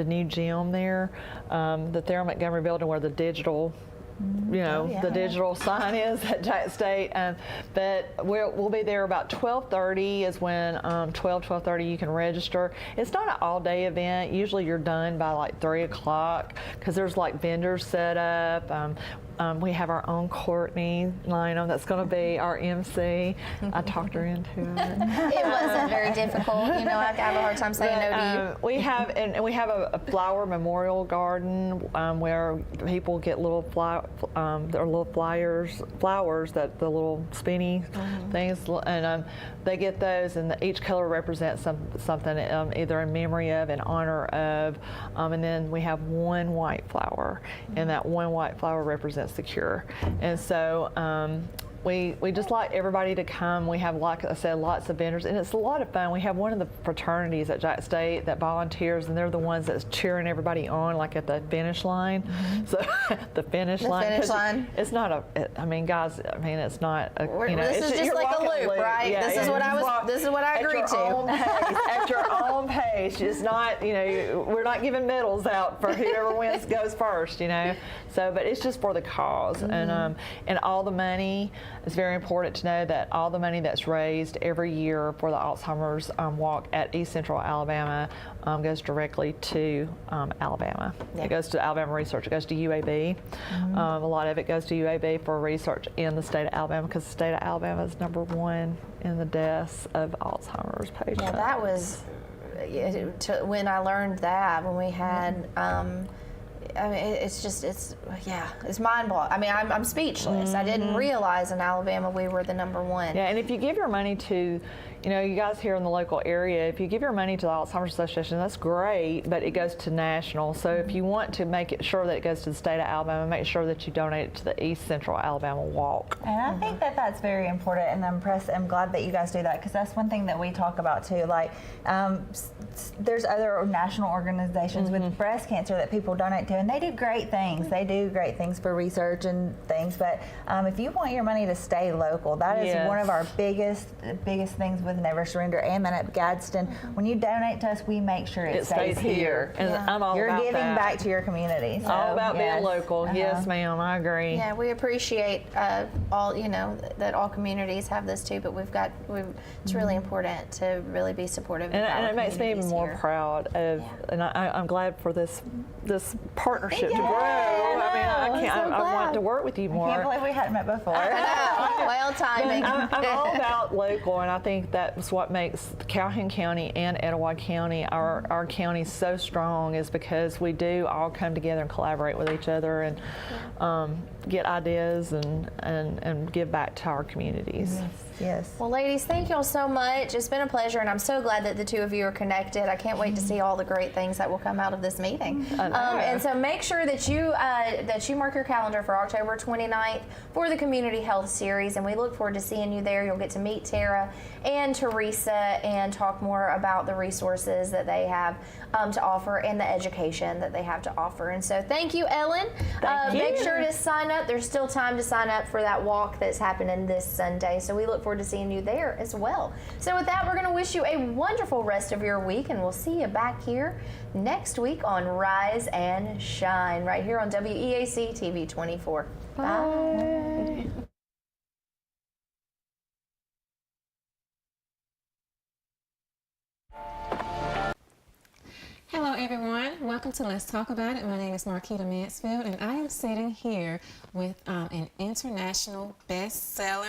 new gym there. The Tara Montgomery building where the digital the digital sign is at Jack State. But we'll be there about 12:30 is when 12:30 you can register. It's not an all-day event. Usually you're done by like 3 o'clock because there's like vendors set up. We have our own Courtney Lynham that's going to be our MC. I talked her into it. It wasn't very difficult. You know, I have a hard time saying no to you. We have a flower memorial garden where people get little flowers that the little spinny things, and they get those, and each color represents something either in memory of, in honor of, and then we have one white flower, and that one white flower represents the cure. And so we just like everybody to come. We have, like I said, lots of vendors, and it's a lot of fun. We have one of the fraternities at Jack State that volunteers, and they're the ones that's cheering everybody on, like at the finish line. So the finish line. It's not guys. I mean, it's not. This is just like a loop, right? Yeah, this is what I agreed to. At your own pace. It's not. We're not giving medals out for whoever goes first. So, but it's just for the cause, and all the money. It's very important to know that all the money that's raised every year for the Alzheimer's walk at East Central Alabama goes directly to Alabama. Yeah. It goes to Alabama Research. It goes to UAB. A lot of it goes to UAB for research in the state of Alabama, because the state of Alabama is #1 in the deaths of Alzheimer's patients. Yeah, that was when I learned that, when we had. I mean, it's mind-blowing. I mean, I'm speechless. I didn't realize in Alabama we were the #1. Yeah, and if you give your money to, you guys here in the local area, if you give your money to the Alzheimer's Association, that's great, but it goes to national. So if you want to make it sure that it goes to the state of Alabama, make sure that you donate it to the East Central Alabama Walk. And I think that that's very important, and I'm glad that you guys do that, because that's one thing that we talk about too. Like, there's other national organizations with breast cancer that people donate to, and they do great things. They do great things for research and things, but if you want your money to stay local, that is one of our biggest things with Never Surrender and Man Up Gadsden. When you donate to us, we make sure it stays here. And I'm all You're about giving that. back to your community. So, All about being local. Yes, Uh-huh. ma'am. I agree. Yeah, we appreciate all, that all communities have this too, but it's really important to really be supportive of our And it makes me even communities more here. proud of, and I'm glad for this partnership to grow. I know. I want to work with you more. I can't believe we hadn't met before. Well, timing. I'm all about local, and I think that's what makes Calhoun County and Etowah County, our county, so strong, is because we do all come together and collaborate with each other and get ideas and give back to our communities. Yes. Well, ladies, thank y'all so much. It's been a pleasure, and I'm so glad that the two of you are connected. I can't wait to see all the great things that will come out of this meeting. And so make sure that you mark your calendar for October 29th for the Community Health Series, and we look forward to seeing you there. You'll get to meet Tara and Teresa and talk more about the resources that they have to offer and the education that they have to offer. And so thank you, Ellen. Make sure to sign up. There's still time to sign up for that walk that's happening this Sunday. So we look forward to seeing you there as well. So with that, we're going to wish you a wonderful rest of your week, and we'll see you back here next week on Rise and Shine right here on WEAC TV 24. Bye. Hello everyone, welcome to Let's Talk About It. My name is Marquita Mansfield, and I am sitting here with an international bestseller